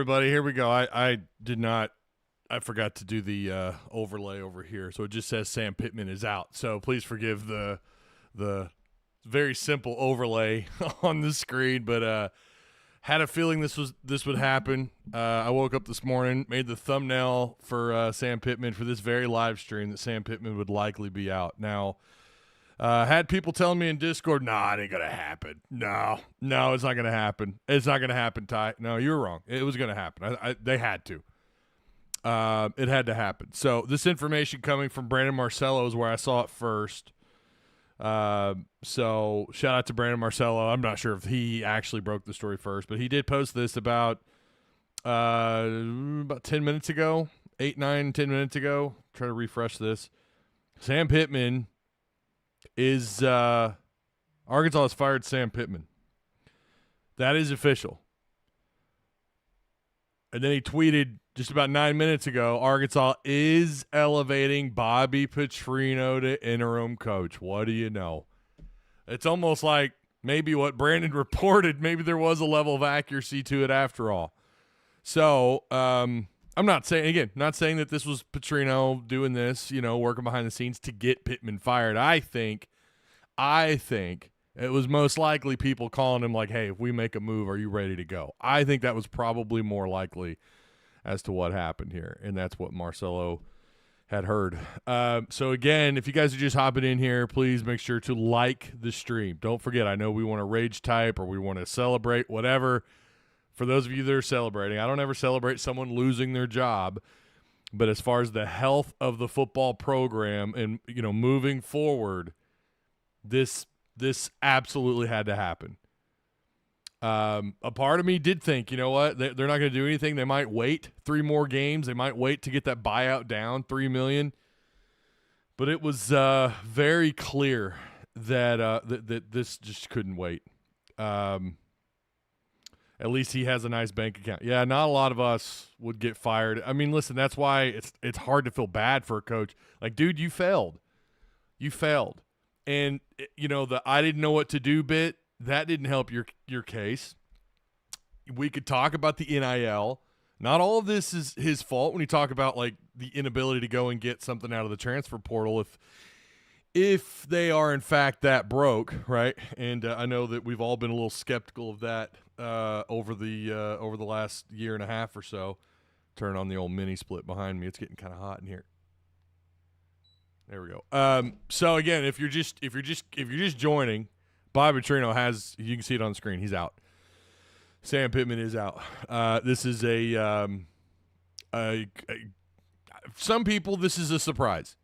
everybody. Here we go. I forgot to do the overlay over here, so it just says Sam Pittman is out. So please forgive the very simple overlay on the screen, but had a feeling this would happen. I woke up this morning, made the thumbnail for Sam Pittman for this very live stream that Sam Pittman would likely be out. Now, had people telling me in Discord, nah, it ain't going to happen. No, it's not going to happen. It's not going to happen, Ty. No, you were wrong. It was going to happen. They had to. It had to happen. So this information coming from Brandon Marcello is where I saw it first. So shout out to Brandon Marcello. I'm not sure if he actually broke the story first, but he did post this about 10 minutes ago, 10 minutes ago. Try to refresh this. Sam Pittman is Arkansas has fired Sam Pittman. That is official. And then he tweeted just about 9 minutes ago, Arkansas is elevating Bobby Petrino to interim coach. What do you know? It's almost like maybe what Brandon reported, maybe there was a level of accuracy to it after all. So I'm not saying that this was Petrino doing this, working behind the scenes to get Pittman fired. I think it was most likely people calling him like, hey, if we make a move, are you ready to go? I think that was probably more likely as to what happened here, and that's what Marcelo had heard. So, again, if you guys are just hopping in here, please make sure to like the stream. Don't forget, I know we want to rage type or we want to celebrate, whatever. For those of you that are celebrating, I don't ever celebrate someone losing their job, but as far as the health of the football program and, moving forward, this absolutely had to happen. A part of me did think, you know what, they're not going to do anything. They might wait 3 more games. They might wait to get that buyout down, $3 million. But it was very clear that that this just couldn't wait. At least he has a nice bank account. Yeah, not a lot of us would get fired. I mean, listen, that's why it's hard to feel bad for a coach. Like, dude, you failed. You failed. And, the I didn't know what to do bit, that didn't help your case. We could talk about the NIL. Not all of this is his fault when you talk about, like, the inability to go and get something out of the transfer portal if they are, in fact, that broke, right? And I know that we've all been a little skeptical of that over the last year and a half or so. Turn on the old mini split behind me. It's getting kind of hot in here. There we go. So again, if you're just joining, Bobby Petrino you can see it on the screen. He's out. Sam Pittman is out. This is some people, this is a surprise.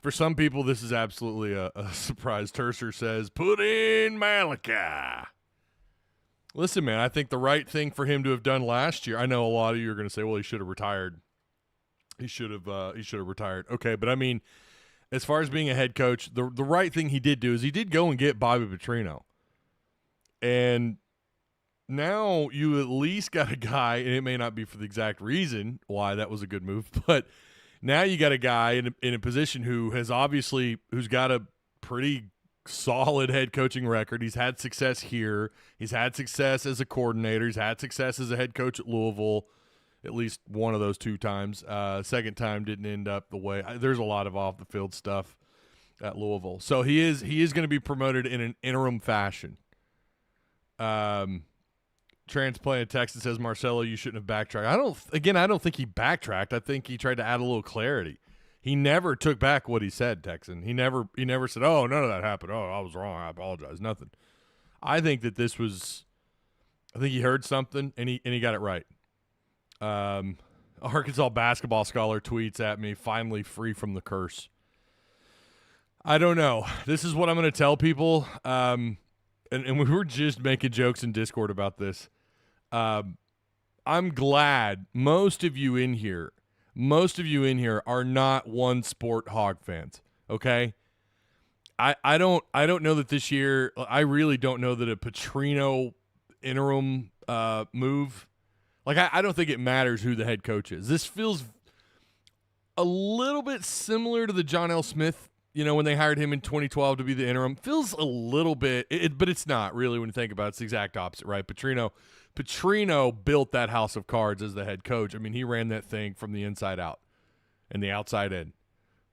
For some people, this is absolutely a surprise. Tercer says, put in Malachi. Listen, man, I think the right thing for him to have done last year, I know a lot of you are going to say, well, he should have retired. He should have retired. Okay, but I mean, as far as being a head coach, the right thing he did do is he did go and get Bobby Petrino. And now you at least got a guy, and it may not be for the exact reason why that was a good move, but now you got a guy in a position who's got a pretty solid head coaching record. He's had success here. He's had success as a coordinator. He's had success as a head coach at Louisville. At least one of those 2 times. Second time didn't end up the way. There's a lot of off-the-field stuff at Louisville. So he is going to be promoted in an interim fashion. Transplanted Texas says, Marcelo, you shouldn't have backtracked. I don't think he backtracked. I think he tried to add a little clarity. He never took back what he said, Texan. He never said, oh, none of that happened. Oh, I was wrong. I apologize. Nothing. I think that I think he heard something and he got it right. Arkansas basketball scholar tweets at me, finally free from the curse. I don't know. This is what I'm going to tell people. And we were just making jokes in Discord about this. I'm glad most of you in here are not one sport hog fans. Okay. I don't know that this year, I really don't know that a Petrino interim, move, like, I don't think it matters who the head coach is. This feels a little bit similar to the John L. Smith, when they hired him in 2012 to be the interim. Feels a little bit, but it's not really when you think about it. It's the exact opposite, right? Petrino Petrino built that house of cards as the head coach. I mean, he ran that thing from the inside out and the outside in.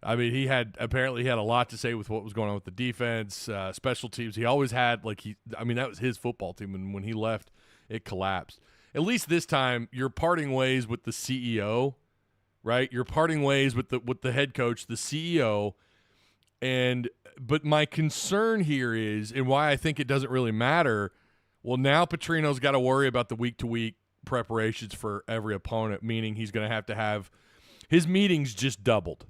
I mean, he had a lot to say with what was going on with the defense, special teams. He always had that was his football team, and when he left, it collapsed. At least this time, you're parting ways with the CEO, right? You're parting ways with the head coach, the CEO, but my concern here is, and why I think it doesn't really matter. Well, now Petrino's got to worry about the week-to-week preparations for every opponent, meaning he's going to have his meetings just doubled.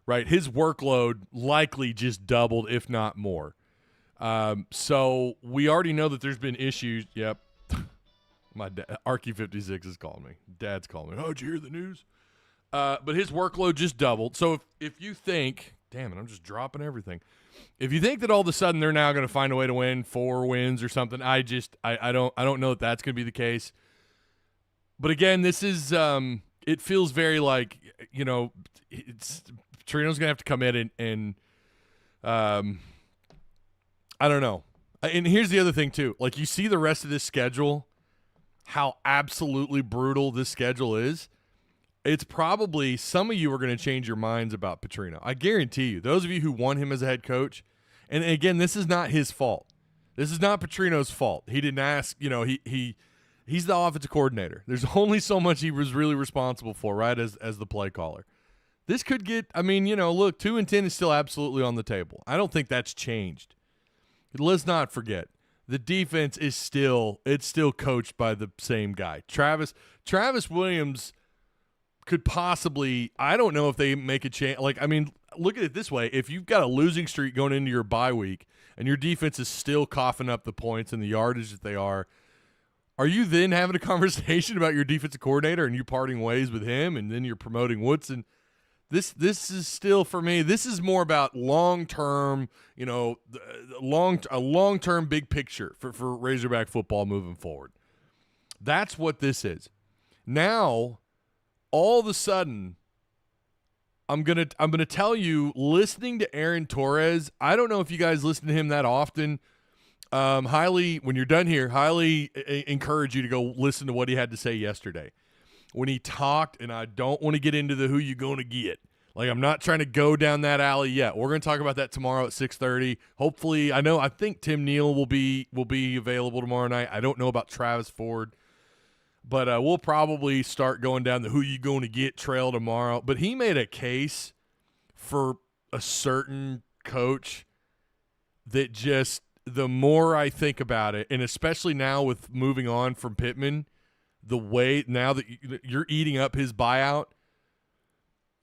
Right, his workload likely just doubled, if not more. So we already know that there's been issues. Yep, my Arky 56 is calling me. Dad's calling me. Oh, did you hear the news? But his workload just doubled. So if you think, damn it, I'm just dropping everything. If you think that all of a sudden they're now going to find a way to win 4 wins or something, I don't know that that's going to be the case. But again, this is it feels very like, Petrino's going to have to come in and I don't know. And here's the other thing, too. Like, you see the rest of this schedule, how absolutely brutal this schedule is. It's probably some of you are going to change your minds about Petrino. I guarantee you. Those of you who want him as a head coach, and again, this is not his fault. This is not Petrino's fault. He didn't ask, he's the offensive coordinator. There's only so much he was really responsible for, right, as the play caller. This could get, look, 2-10 is still absolutely on the table. I don't think that's changed. Let's not forget, the defense is still coached by the same guy. Travis Williams could possibly, I don't know if they make a change. Look at it this way. If you've got a losing streak going into your bye week and your defense is still coughing up the points and the yardage that they are you then having a conversation about your defensive coordinator and you parting ways with him and then you're promoting Woodson? This is still, for me, this is more about long-term, a long-term big picture for Razorback football moving forward. That's what this is. Now, all of a sudden, I'm gonna tell you, listening to Aaron Torres, I don't know if you guys listen to him that often. When you're done here, highly encourage you to go listen to what he had to say yesterday. When he talked, and I don't want to get into the who you going to get. I'm not trying to go down that alley yet. We're going to talk about that tomorrow at 6:30. Hopefully, I think Tim Neal will be available tomorrow night. I don't know about Travis Ford, but we'll probably start going down the who you going to get trail tomorrow. But he made a case for a certain coach that just, the more I think about it, and especially now with moving on from Pittman, the way now that you're eating up his buyout,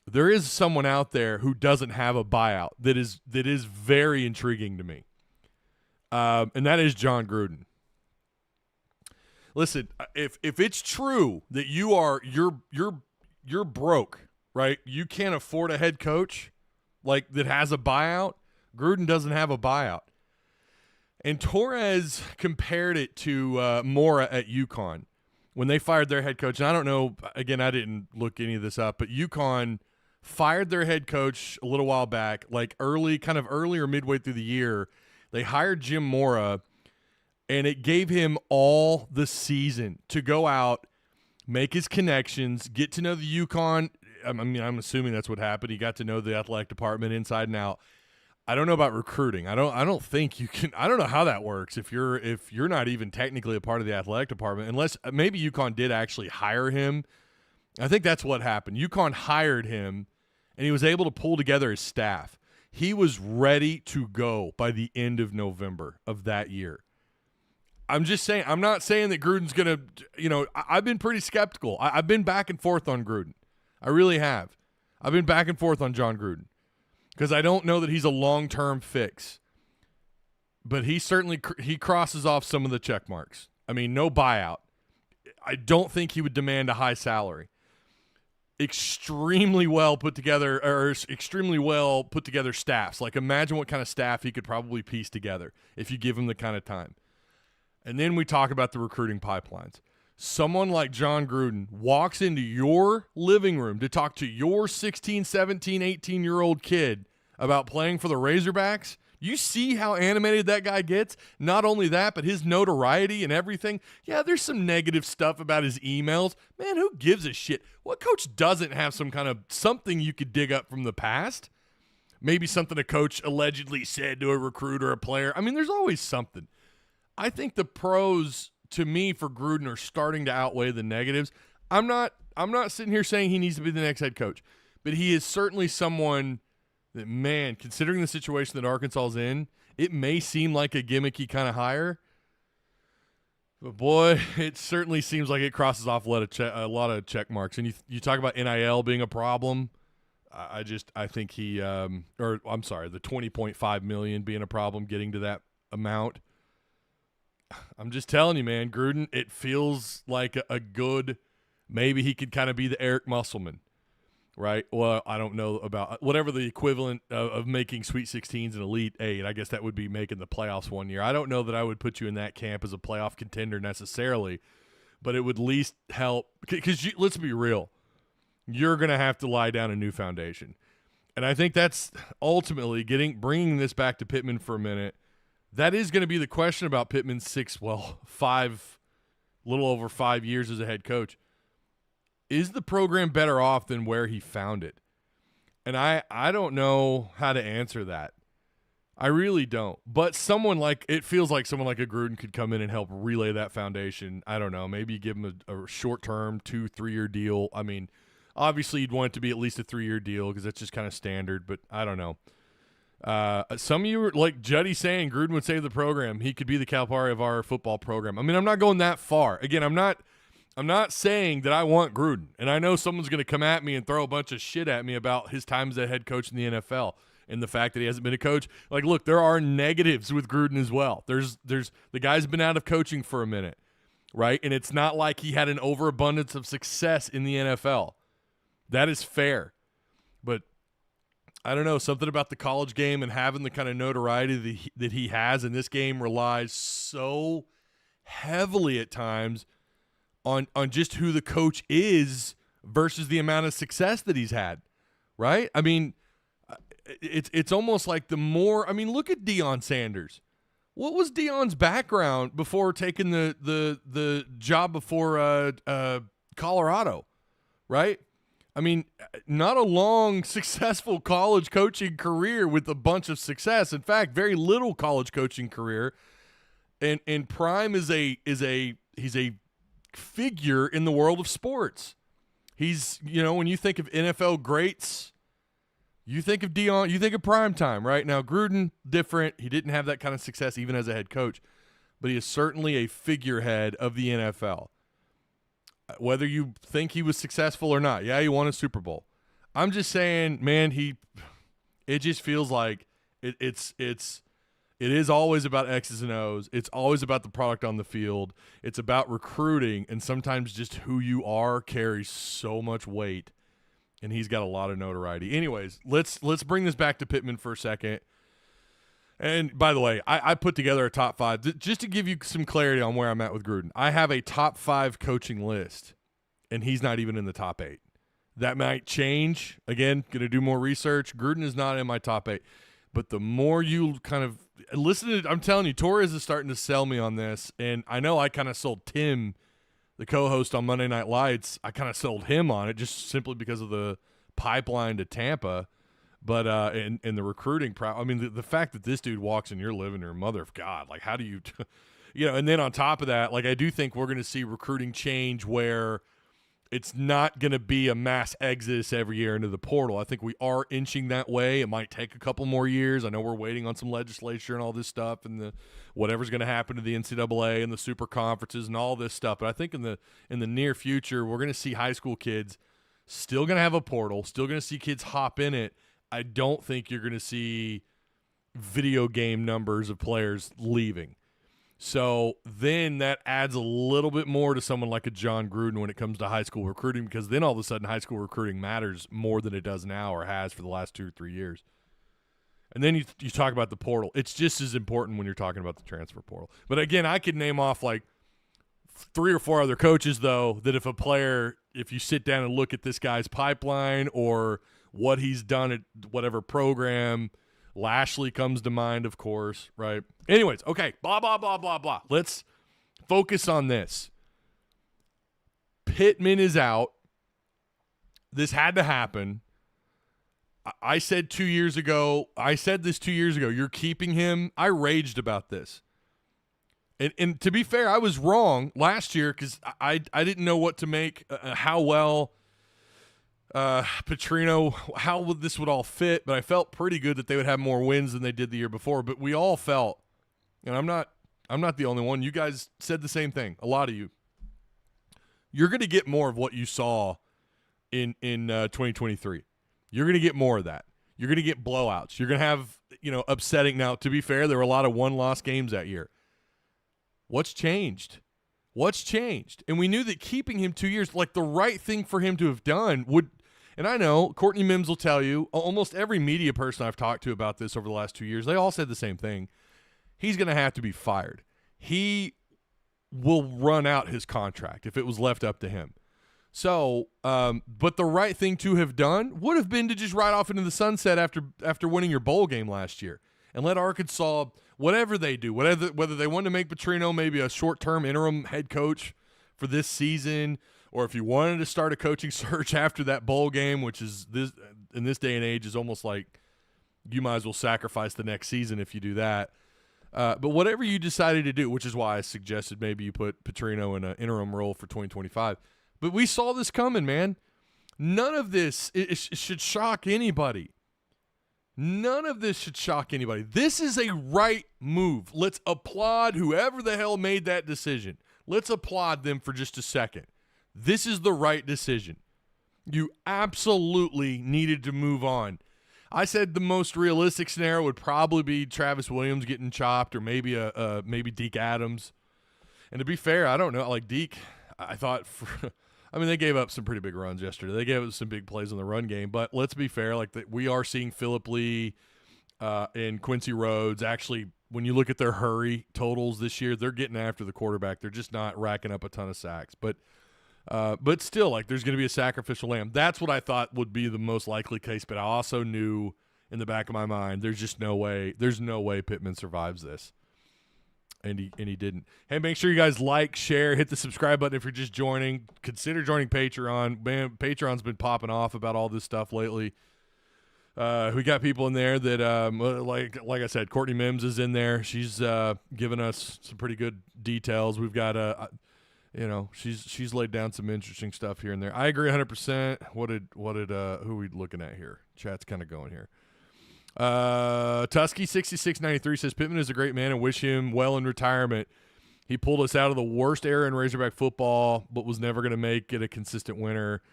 there is someone out there who doesn't have a buyout that is very intriguing to me, and that is John Gruden. Listen, if it's true that you're broke, right? You can't afford a head coach that has a buyout. Gruden doesn't have a buyout, and Torres compared it to Mora at UConn. When they fired their head coach, and I don't know, again, I didn't look any of this up, but UConn fired their head coach a little while back, early or midway through the year. They hired Jim Mora, and it gave him all the season to go out, make his connections, get to know the UConn. I'm assuming that's what happened. He got to know the athletic department inside and out. I don't know about recruiting. I don't think you can. I don't know how that works if you're not even technically a part of the athletic department, unless maybe UConn did actually hire him. I think that's what happened. UConn hired him, and he was able to pull together his staff. He was ready to go by the end of November of that year. I'm just saying. I'm not saying that Gruden's gonna. I've been pretty skeptical. I've been back and forth on Gruden. I really have. I've been back and forth on John Gruden, because I don't know that he's a long-term fix. But he certainly he crosses off some of the check marks. No buyout. I don't think he would demand a high salary. Extremely well put together staffs. Imagine what kind of staff he could probably piece together if you give him the kind of time. And then we talk about the recruiting pipelines. Someone like John Gruden walks into your living room to talk to your 16, 17, 18-year-old kid about playing for the Razorbacks. You see how animated that guy gets? Not only that, but his notoriety and everything. Yeah, there's some negative stuff about his emails. Man, who gives a shit? What coach doesn't have some kind of something you could dig up from the past? Maybe something a coach allegedly said to a recruit or a player. I mean, there's always something. I think the pros, to me, for Gruden are starting to outweigh the negatives. I'm not sitting here saying he needs to be the next head coach, but he is certainly someone that, man, considering the situation that Arkansas is in, it may seem like a gimmicky kind of hire. But, boy, it certainly seems like it crosses off a lot of check marks. And you talk about NIL being a problem. I think the $20.5 million being a problem, getting to that amount. I'm just telling you, man, Gruden, it feels like a good, maybe he could kind of be the Eric Musselman, right? Well, I don't know about whatever the equivalent of making Sweet 16s and Elite 8. I guess that would be making the playoffs one year. I don't know that I would put you in that camp as a playoff contender necessarily, but it would at least help. Because let's be real, you're going to have to lie down a new foundation. And I think that's ultimately bringing this back to Pittman for a minute. That is going to be the question about Pittman's little over 5 years as a head coach. Is the program better off than where he found it? And I don't know how to answer that. I really don't. But it feels like someone like a Gruden could come in and help relay that foundation. I don't know. Maybe you give him a short-term 2-3 year deal. I mean, obviously you'd want it to be at least a 3-year deal because that's just kind of standard, but I don't know. Some of you were like Juddy saying Gruden would save the program. He could be the Calipari of our football program. I mean, I'm not going that far. Again, I'm not saying that I want Gruden. And I know someone's going to come at me and throw a bunch of shit at me about his time as a head coach in the NFL and the fact that he hasn't been a coach. Like, look, there are negatives with Gruden as well. There's the guy's been out of coaching for a minute, right? And it's not like he had an overabundance of success in the NFL. That is fair. But I don't know, something about the college game and having the kind of notoriety that he has in this game relies so heavily at times on just who the coach is versus the amount of success that he's had, right? I mean, it's almost like look at Deion Sanders. What was Deion's background before taking the job before Colorado, right? I mean, not a long, successful college coaching career with a bunch of success. In fact, very little college coaching career. And Prime he's a figure in the world of sports. He's, when you think of NFL greats, you think of Deion, you think of Prime time, right? Now, Gruden, different. He didn't have that kind of success even as a head coach, but he is certainly a figurehead of the NFL. Whether you think he was successful or not, yeah, he won a Super Bowl. I'm just saying, man, it just feels like it is always about X's and O's. It's always about the product on the field. It's about recruiting, and sometimes just who you are carries so much weight, and he's got a lot of notoriety. Anyways, let's bring this back to Pittman for a second. And by the way, I put together a top 5 just to give you some clarity on where I'm at with Gruden. I have a top 5 coaching list, and he's not even in the top 8. That might change. Again, going to do more research. Gruden is not in my top 8. But the more you kind of listen to, I'm telling you, Torres is starting to sell me on this. And I know I kind of sold Tim, the co-host on Monday Night Lights, I kind of sold him on it just simply because of the pipeline to Tampa. But in the recruiting, I mean, the fact that this dude walks in your living room, mother of God, like how do you, and then on top of that, like I do think we're going to see recruiting change where it's not going to be a mass exodus every year into the portal. I think we are inching that way. It might take a couple more years. I know we're waiting on some legislature and all this stuff and whatever's going to happen to the NCAA and the super conferences and all this stuff. But I think in the near future, we're going to see high school kids still going to have a portal, still going to see kids hop in it. I don't think you're going to see video game numbers of players leaving. So then that adds a little bit more to someone like a John Gruden when it comes to high school recruiting, because then all of a sudden high school recruiting matters more than it does now or has for the last 2 or 3 years. And then you talk about the portal. It's just as important when you're talking about the transfer portal. But again, I could name off like 3 or 4 other coaches, though, that if you sit down and look at this guy's pipeline or what he's done at whatever program, Lashley comes to mind, of course, right? Anyways, okay, blah, blah, blah, blah, blah. Let's focus on this. Pittman is out. This had to happen. I said 2 years ago, you're keeping him. I raged about this. And to be fair, I was wrong last year because I didn't know what to make, how well Petrino, how this would all fit, but I felt pretty good that they would have more wins than they did the year before. But we all felt, and I'm not the only one. You guys said the same thing. A lot of you. You're going to get more of what you saw in 2023. You're going to get more of that. You're going to get blowouts. You're going to have, upsetting. Now, to be fair, there were a lot of one-loss games that year. What's changed? And we knew that keeping him 2 years, like the right thing for him to have done would, and I know Courtney Mims will tell you, almost every media person I've talked to about this over the last 2 years, they all said the same thing. He's going to have to be fired. He will run out his contract if it was left up to him. So, but the right thing to have done would have been to just ride off into the sunset after winning your bowl game last year and let Arkansas, whatever they do, whether they want to make Petrino maybe a short-term interim head coach for this season, or if you wanted to start a coaching search after that bowl game, which is this in this day and age is almost like you might as well sacrifice the next season if you do that. But whatever you decided to do, which is why I suggested maybe you put Petrino in an interim role for 2025. But we saw this coming, man. None of this should shock anybody. This is a right move. Let's applaud whoever the hell made that decision. Let's applaud them for just a second. This is the right decision. You absolutely needed to move on. I said the most realistic scenario would probably be Travis Williams getting chopped, or maybe maybe Deke Adams. And to be fair, I don't know. Like Deke, I thought they gave up some pretty big runs yesterday. They gave up some big plays in the run game. But let's be fair, we are seeing Phillip Lee and Quincy Rhodes. Actually, when you look at their hurry totals this year, they're getting after the quarterback. They're just not racking up a ton of sacks. But still, there's going to be a sacrificial lamb. That's what I thought would be the most likely case. But I also knew in the back of my mind, there's no way Pittman survives this. And he didn't. Hey, make sure you guys like, share, hit the subscribe button if you're just joining. Consider joining Patreon. Man, Patreon's been popping off about all this stuff lately. We got people in there that, like I said, Courtney Mims is in there. She's giving us some pretty good details. We've got she's laid down some interesting stuff here and there. I agree 100%. Who are we looking at here? Chat's kind of going here. Tusky6693 says Pittman is a great man and wish him well in retirement. He pulled us out of the worst era in Razorback football, but was never going to make it a consistent winner.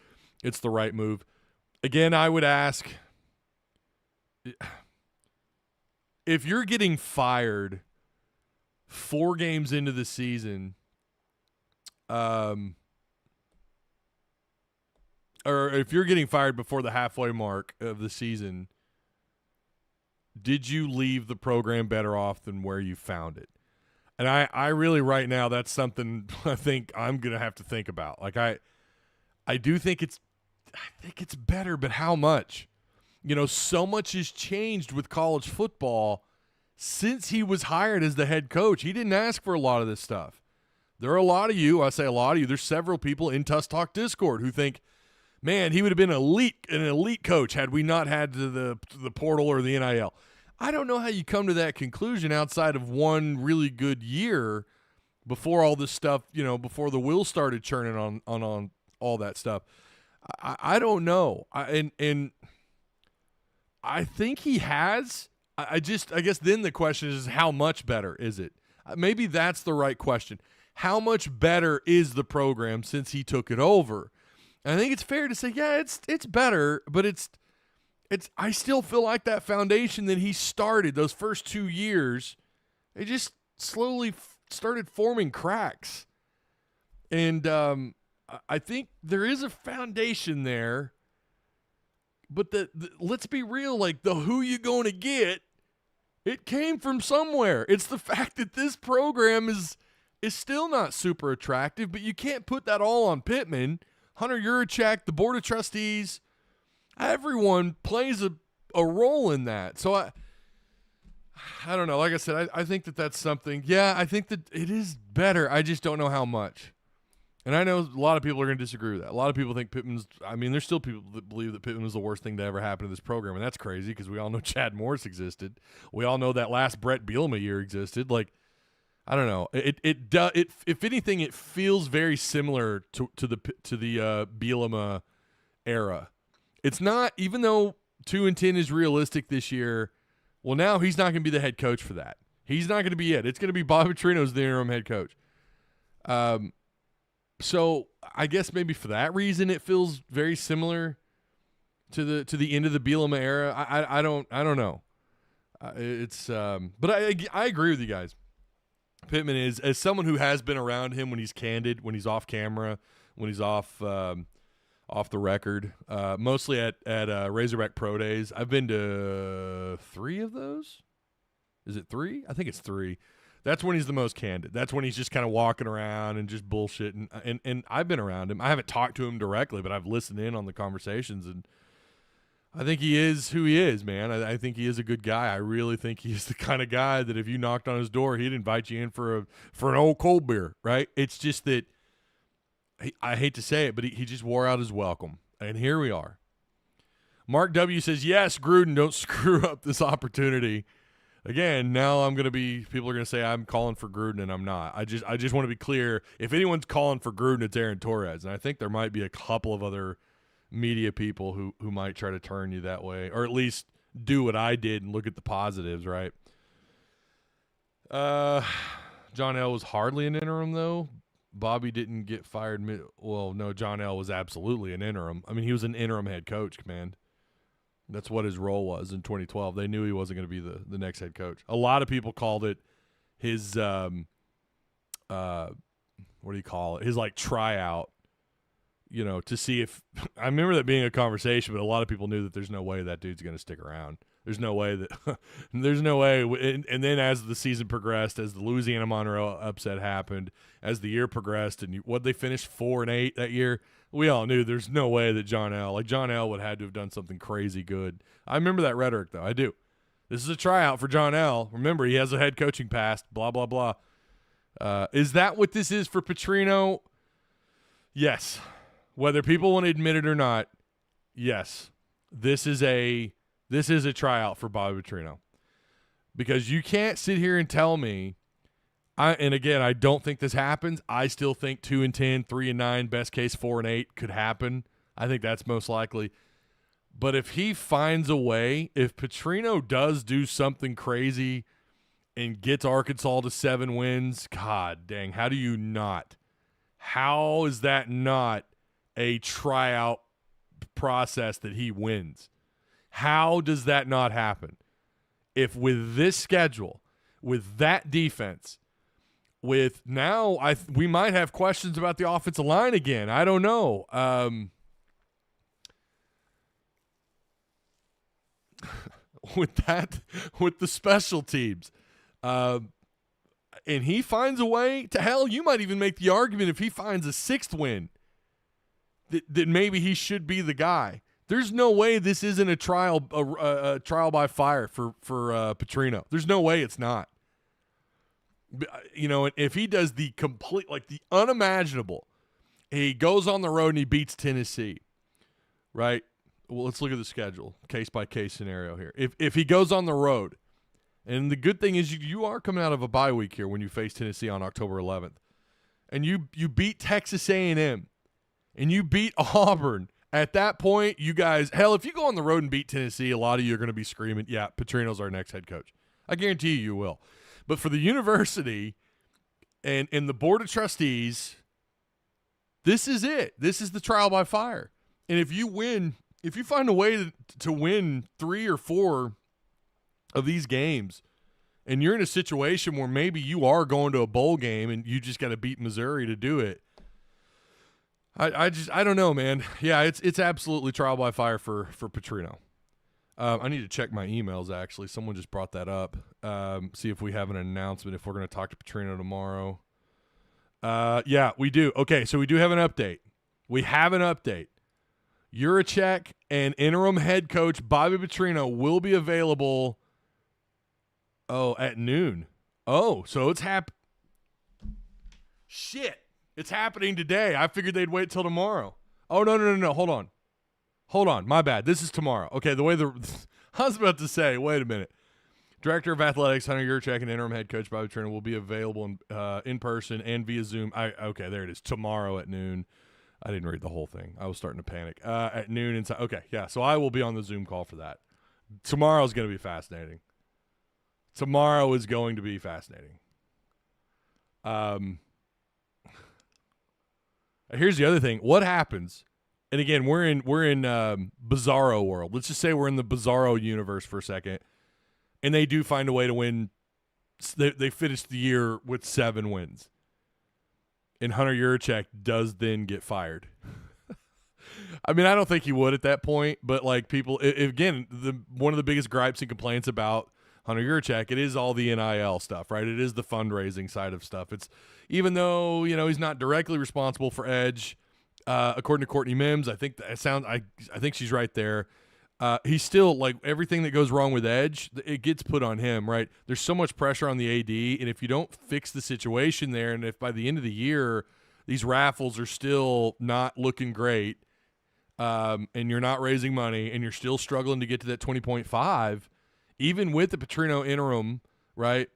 It's the right move. Again, I would ask, if you're getting fired 4 games into the season, or if you're getting fired before the halfway mark of the season, did you leave the program better off than where you found it? And I really right now, that's something I think I'm going to have to think about. I think it's better, but how much? So much has changed with college football since he was hired as the head coach. He didn't ask for a lot of this stuff. There are a lot of you, I say a lot of you, there's several people in Tusk Talk Discord who think, man, he would have been an elite coach had we not had the portal or the NIL. I don't know how you come to that conclusion outside of one really good year before all this stuff, before the wheels started churning on all that stuff. I don't know. And I think he has. I guess then the question is, how much better is it? Maybe that's the right question. How much better is the program since he took it over? And I think it's fair to say, yeah, it's better, but it's I still feel like that foundation that he started those first 2 years, it just slowly started forming cracks. And I think there is a foundation there, but let's be real, the who you going to get, it came from somewhere. It's the fact that this program is still not super attractive, but you can't put that all on Pittman. Hunter Yurachek, the board of trustees, everyone plays a role in that. So I don't know. Like I said, I think that's something. Yeah, I think that it is better. I just don't know how much. And I know a lot of people are going to disagree with that. A lot of people think Pittman's – I mean, there's still people that believe that Pittman was the worst thing to ever happen to this program, and that's crazy because we all know Chad Morris existed. We all know that last Brett Bielema year existed. Like, I don't know. It if anything, it feels very similar to the Bielema era. It's not – even though 2-10 is realistic this year, well, now he's not going to be the head coach for that. He's not going to be it. It's going to be Bob Petrino's the interim head coach. So I guess maybe for that reason it feels very similar to the end of the Bielema era. I don't know. But I agree with you guys. Pittman is, as someone who has been around him when he's candid, when he's off camera, when he's off the record, mostly at Razorback Pro Days. I've been to 3 of those. Is it 3? I think it's 3. That's when he's the most candid. That's when he's just kind of walking around and just bullshitting. And I've been around him. I haven't talked to him directly, but I've listened in on the conversations, and I think he is who he is, man. I think he is a good guy. I really think he's the kind of guy that if you knocked on his door, he'd invite you in for an old cold beer, right? It's just that I hate to say it, but he just wore out his welcome, and here we are. Mark W. says, yes, Gruden, don't screw up this opportunity. Again, now people are going to say I'm calling for Gruden, and I'm not. I just want to be clear. If anyone's calling for Gruden, it's Aaron Torres, and I think there might be a couple of other media people who might try to turn you that way, or at least do what I did and look at the positives, right? John L. was hardly an interim, though. Bobby didn't get fired. Well, no, John L. was absolutely an interim. I mean, he was an interim head coach, man. That's what his role was in 2012. They knew he wasn't going to be the next head coach. A lot of people called it his what do you call it? His like tryout, to see if – I remember that being a conversation, but a lot of people knew that there's no way that dude's going to stick around. There's no way that – there's no way. And then as the season progressed, as the Louisiana-Monroe upset happened, as the year progressed, and what they finished 4-8 that year – we all knew there's no way that John L. would have had to have done something crazy good. I remember that rhetoric, though. I do. This is a tryout for John L. Remember, he has a head coaching past, blah, blah, blah. Is that what this is for Petrino? Yes. Whether people want to admit it or not, yes. This is a tryout for Bobby Petrino. Because you can't sit here and tell me, and again, I don't think this happens. I still think 2-10, 3-9, best case 4-8 could happen. I think that's most likely. But if he finds a way, if Petrino does do something crazy and gets Arkansas to 7 wins, God dang, how do you not? How is that not a tryout process that he wins? How does that not happen? If with this schedule, with that defense, with now we might have questions about the offensive line again. I don't know. With the special teams. And he finds a way to hell. You might even make the argument if he finds a 6th win that maybe he should be the guy. There's no way this isn't a trial by fire for Petrino. There's no way it's not. If he does the complete, like the unimaginable, he goes on the road and he beats Tennessee, right? Well, let's look at the schedule, case by case scenario here. If he goes on the road, and the good thing is you are coming out of a bye week here when you face Tennessee on October 11th, and you beat Texas A&M, and you beat Auburn. At that point, you guys, hell, if you go on the road and beat Tennessee, a lot of you are going to be screaming, yeah, Petrino's our next head coach. I guarantee you will. But for the university and the board of trustees, this is it. This is the trial by fire. And if you find a way to win 3 or 4 of these games, and you're in a situation where maybe you are going to a bowl game and you just got to beat Missouri to do it, I don't know, man. Yeah, it's absolutely trial by fire for Petrino. I need to check my emails, actually. Someone just brought that up. See if we have an announcement if we're going to talk to Petrino tomorrow. Yeah, we do. Okay, so we do have an update. We have an update. Juracek and interim head coach Bobby Petrino will be available Oh, at noon. Oh, so it's Shit. It's happening today. I figured they'd wait till tomorrow. Oh, no. Hold on. My bad. This is tomorrow. Okay, I was about to say, wait a minute. Director of Athletics, Hunter Yurchak, and interim head coach Bobby Petrino will be available in person and via Zoom. Okay, there it is. Tomorrow at noon. I didn't read the whole thing. I was starting to panic. At noon inside. Okay, yeah. So I will be on the Zoom call for that. Tomorrow's going to be fascinating. Tomorrow is going to be fascinating. Here's the other thing. What happens? And again, we're in Bizarro world. Let's just say we're in the Bizarro universe for a second, and they do find a way to win. They finish the year with 7 wins, and Hunter Yurchak does then get fired. I mean, I don't think he would at that point, but like people, again, one of the biggest gripes and complaints about Hunter Yurchak, it is all the NIL stuff, right? It is the fundraising side of stuff. It's even though he's not directly responsible for Edge, according to Courtney Mims, I think I think she's right there. He's still like everything that goes wrong with Edge, it gets put on him, right? There's so much pressure on the AD, and if you don't fix the situation there, and if by the end of the year these raffles are still not looking great, and you're not raising money, and you're still struggling to get to that 20.5, even with the Petrino interim, right?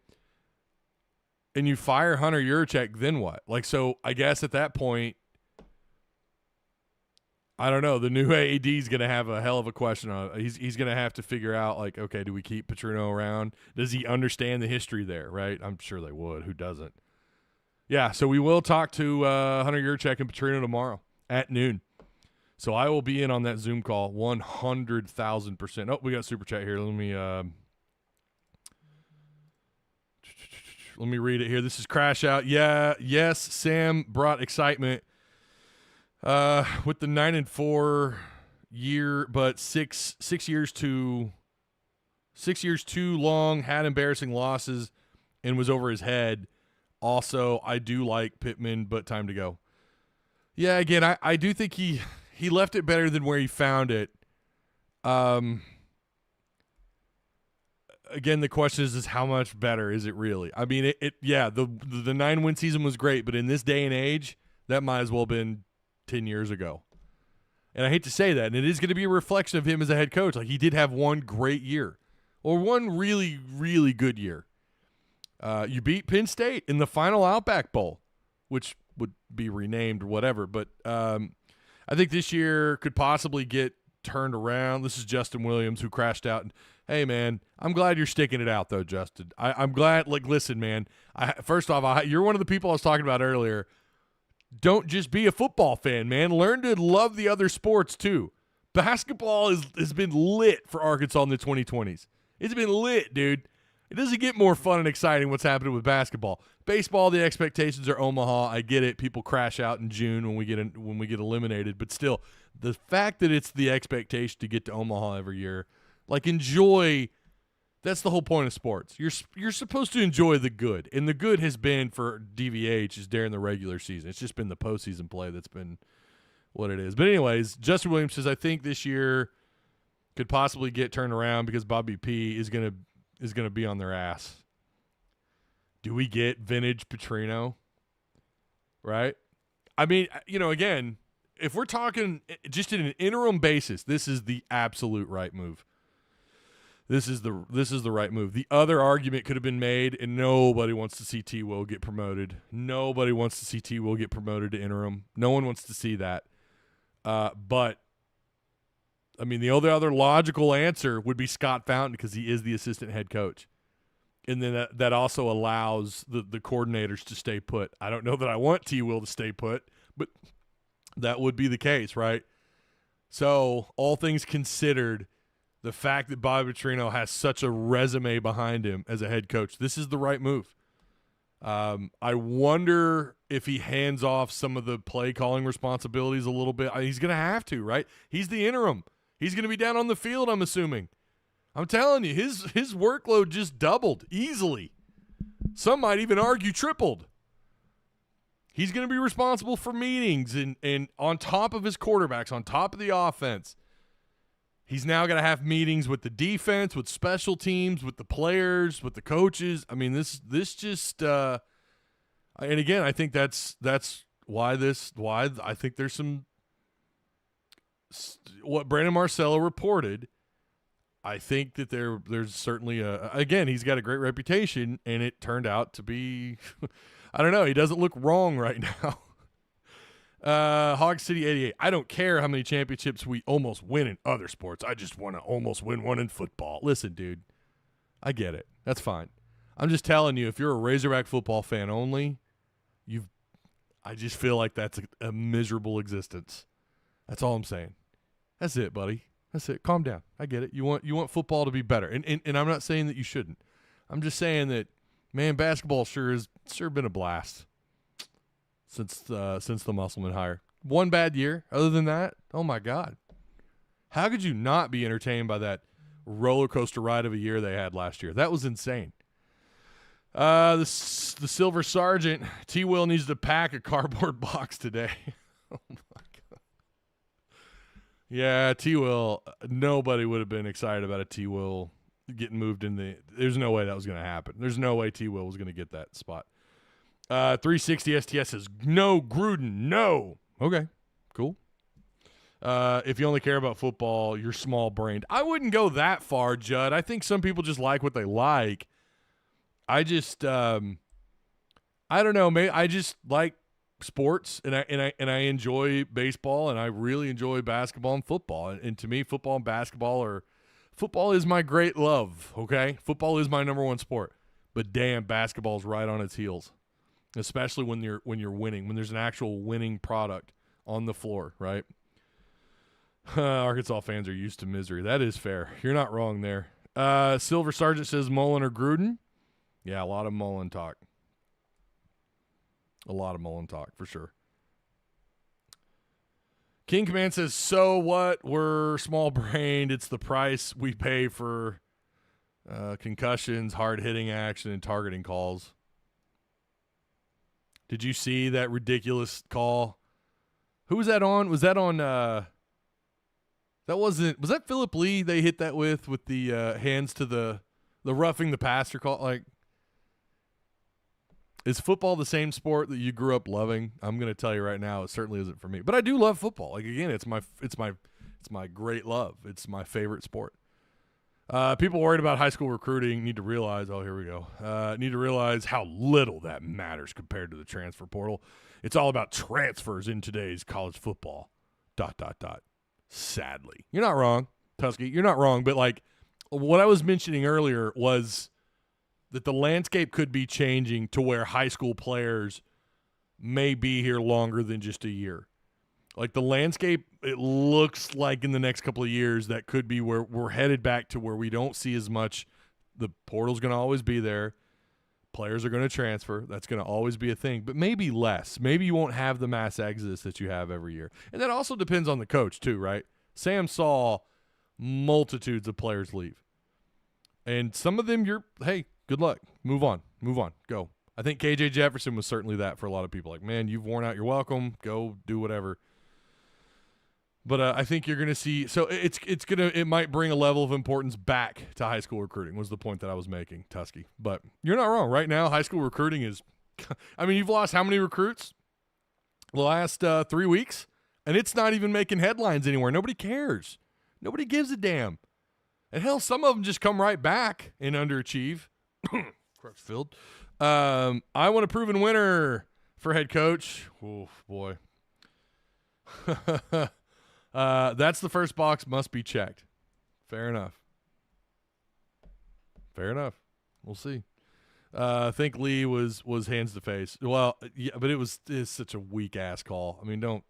And you fire Hunter Yurchak, then what? Like, so I guess at that point, I don't know. The new AD is going to have a hell of a question on it. He's going to have to figure out, like, okay, do we keep Petrino around? Does he understand the history there, right? I'm sure they would. Who doesn't? Yeah, so we will talk to Hunter Yurchak and Petrino tomorrow at noon. So I will be in on that Zoom call 100,000%. Oh, we got Super Chat here. Let me read it here. This is Crash Out. Yeah, yes, Sam brought excitement with the 9-4 year, but 6 years too long, had embarrassing losses, and was over his head. Also, I do like Pittman, but time to go. Yeah, again, I do think he left it better than where he found it. Again, the question is how much better is it really? I mean, the 9-win season was great, but in this day and age, that might as well have been 10 years ago. And I hate to say that, and it is going to be a reflection of him as a head coach. Like, he did have one great year, or one really, really good year. You beat Penn State in the final Outback Bowl, which would be renamed or whatever, but I think this year could possibly get turned around. This is Justin Williams, who crashed out. And hey, man, I'm glad you're sticking it out, though, Justin. I'm glad. Like, listen, man. First off, you're one of the people I was talking about earlier. Don't just be a football fan, man. Learn to love the other sports, too. Basketball has been lit for Arkansas in the 2020s. It's been lit, dude. It doesn't get more fun and exciting what's happening with basketball. Baseball, the expectations are Omaha. I get it. People crash out in June when we get eliminated. But still, the fact that it's the expectation to get to Omaha every year, like, enjoy. That's the whole point of sports. You're supposed to enjoy the good, and the good has been for DVH is during the regular season. It's just been the postseason play that's been what it is. But anyways, Justin Williams says I think this year could possibly get turned around because Bobby P is gonna be on their ass. Do we get vintage Petrino? Right? I mean, again, if we're talking just in an interim basis, this is the absolute right move. This is the right move. The other argument could have been made, and nobody wants to see T. Will get promoted. Nobody wants to see T. Will get promoted to interim. No one wants to see that. But I mean, the other logical answer would be Scott Fountain because he is the assistant head coach. And then that also allows the coordinators to stay put. I don't know that I want T. Will to stay put, but that would be the case, right? So all things considered, the fact that Bobby Petrino has such a resume behind him as a head coach, this is the right move. I wonder if he hands off some of the play calling responsibilities a little bit. He's going to have to, right? He's the interim. He's going to be down on the field, I'm assuming. I'm telling you, his workload just doubled easily. Some might even argue tripled. He's going to be responsible for meetings and on top of his quarterbacks, on top of the offense. He's now got to have meetings with the defense, with special teams, with the players, with the coaches. I mean, this just and again, I think that's why I think there's some what Brandon Marcello reported. I think that there's certainly again, he's got a great reputation, and it turned out to be I don't know, he doesn't look wrong right now. Hog City 88. I don't care how many championships we almost win in other sports. I just want to almost win one in football. Listen, dude, I get it. That's fine. I'm just telling you, if you're a Razorback football fan only, I just feel like that's a miserable existence. That's all I'm saying. That's it, buddy. That's it. Calm down. I get it. You want football to be better, and I'm not saying that you shouldn't. I'm just saying that, man, basketball sure been a blast since the Musselman hire. One bad year. Other than that, oh my God, how could you not be entertained by that roller coaster ride of a year they had last year? That was insane. The Silver Sergeant, T-Will needs to pack a cardboard box today. Oh my God. Yeah, T-Will. Nobody would have been excited about a T-Will getting moved in there's no way that was going to happen. There's no way T-Will was going to get that spot. 360 STS says, no, Gruden, no. Okay, cool. If you only care about football, you're small-brained. I wouldn't go that far, Judd. I think some people just like what they like. I just, I don't know. Maybe I just like sports, and I enjoy baseball, and I really enjoy basketball and football. And to me, football and basketball is my great love. Okay, football is my number one sport. But damn, basketball's right on its heels, especially when you're winning, when there's an actual winning product on the floor, right? Arkansas fans are used to misery. That is fair. You're not wrong there. Silver Sergeant says Mullen or Gruden. Yeah, a lot of Mullen talk. A lot of Mullen talk, for sure. King Command says, so what? We're small-brained. It's the price we pay for concussions, hard-hitting action, and targeting calls. Did you see that ridiculous call? Who was that on? Was that on was that Philip Lee they hit that with the hands to the roughing the passer call? Like, is football the same sport that you grew up loving? I'm going to tell you right now, it certainly isn't for me. But I do love football. Like, again, it's my great love. It's my favorite sport. People worried about high school recruiting need to realize, oh, here we go, need to realize how little that matters compared to the transfer portal. It's all about transfers in today's college football, ... Sadly. You're not wrong, Tusky. You're not wrong. But, like, what I was mentioning earlier was that the landscape could be changing to where high school players may be here longer than just a year. Like, the landscape, it looks like in the next couple of years that could be where we're headed back to where we don't see as much. The portal's going to always be there. Players are going to transfer. That's going to always be a thing, but maybe less. Maybe you won't have the mass exodus that you have every year. And that also depends on the coach too, right? Sam saw multitudes of players leave. And some of them hey, good luck. Move on, go. I think KJ Jefferson was certainly that for a lot of people. Like, man, you've worn out your welcome. Go do whatever. But I think you're going to see. So it might bring a level of importance back to high school recruiting. Was the point that I was making, Tusky. But you're not wrong. Right now, high school recruiting is. I mean, you've lost how many recruits the last 3 weeks, and it's not even making headlines anywhere. Nobody cares. Nobody gives a damn. And hell, some of them just come right back and underachieve. Crutchfield. I want a proven winner for head coach. Oh boy. That's the first box must be checked. Fair enough. We'll see. I think Lee was hands to face. Well, yeah, but it's such a weak ass call. I mean, don't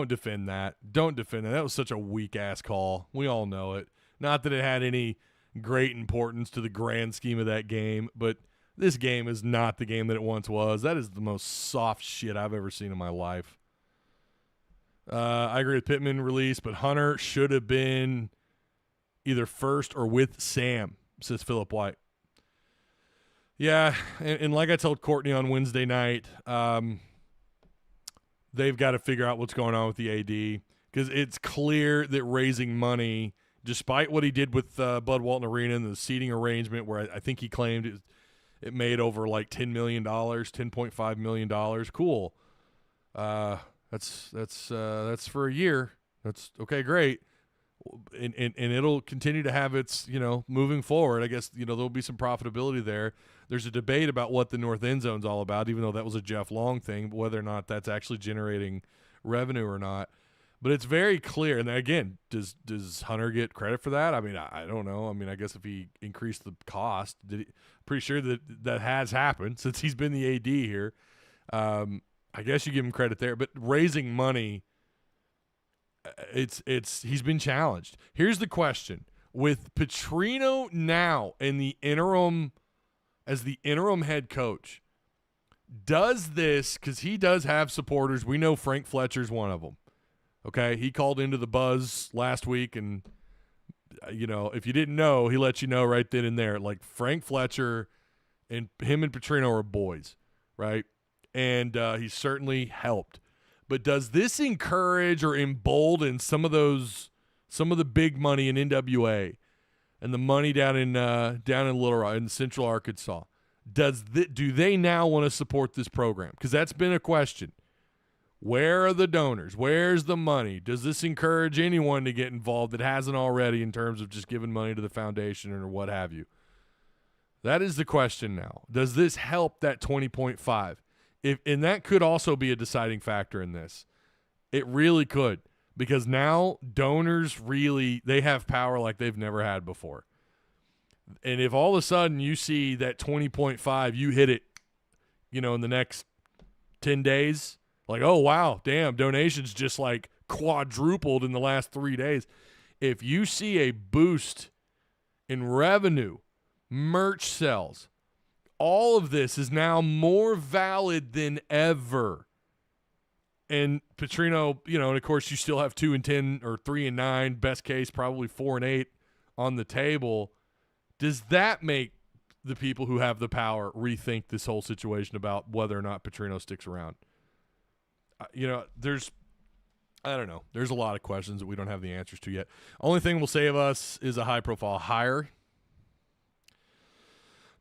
defend that. That was such a weak ass call. We all know it. Not that it had any great importance to the grand scheme of that game, but this game is not the game that it once was. That is the most soft shit I've ever seen in my life. I agree with Pittman release, but Hunter should have been either first or with Sam, says Philip White. Yeah, and like I told Courtney on Wednesday night, they've got to figure out what's going on with the AD. because it's clear that raising money, despite what he did with Bud Walton Arena and the seating arrangement, where I think he claimed it made over like $10 million, $10.5 million. Cool. That's for a year. That's okay, great. And it'll continue to have its, moving forward. I guess, there'll be some profitability there. There's a debate about what the north end zone's all about, even though that was a Jeff Long thing, whether or not that's actually generating revenue or not. But it's very clear. And again, does Hunter get credit for that? I mean, I don't know. I mean, I guess if he increased the cost, pretty sure that has happened since he's been the AD here. I guess you give him credit there. But raising money, he's been challenged. Here's the question. With Petrino now in the interim as the interim head coach, does this, because he does have supporters. We know Frank Fletcher's one of them. Okay, he called into the buzz last week, and, if you didn't know, he let you know right then and there. Like, Frank Fletcher and him and Petrino are boys, right? And he certainly helped. But does this encourage or embolden some of the big money in NWA and the money down in Little Rock, in Central Arkansas? Do they now want to support this program? Because that's been a question. Where are the donors? Where's the money? Does this encourage anyone to get involved that hasn't already in terms of just giving money to the foundation or what have you? That is the question now. Does this help that 20.5? And that could also be a deciding factor in this. It really could, because now donors they have power like they've never had before. And if all of a sudden you see that 20.5, you hit it, in the next 10 days, like, oh, wow, damn, donations just like quadrupled in the last 3 days. If you see a boost in revenue, merch sales, all of this is now more valid than ever. And Petrino, and of course you still have 2-10 or 3-9, best case probably 4-8 on the table. Does that make the people who have the power rethink this whole situation about whether or not Petrino sticks around? I don't know. There's a lot of questions that we don't have the answers to yet. Only thing will save us is a high-profile hire.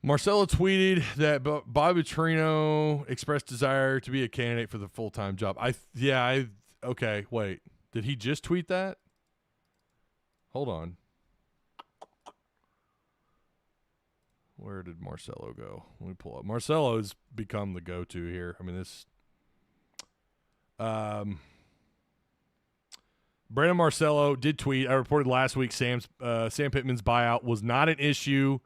Marcelo tweeted that Bobby Petrino expressed desire to be a candidate for the full-time job. Okay, wait. Did he just tweet that? Hold on. Where did Marcelo go? Let me pull up. Marcelo has become the go-to here. I mean, this... Brandon Marcello did tweet. I reported last week Sam Pittman's buyout was not an issue.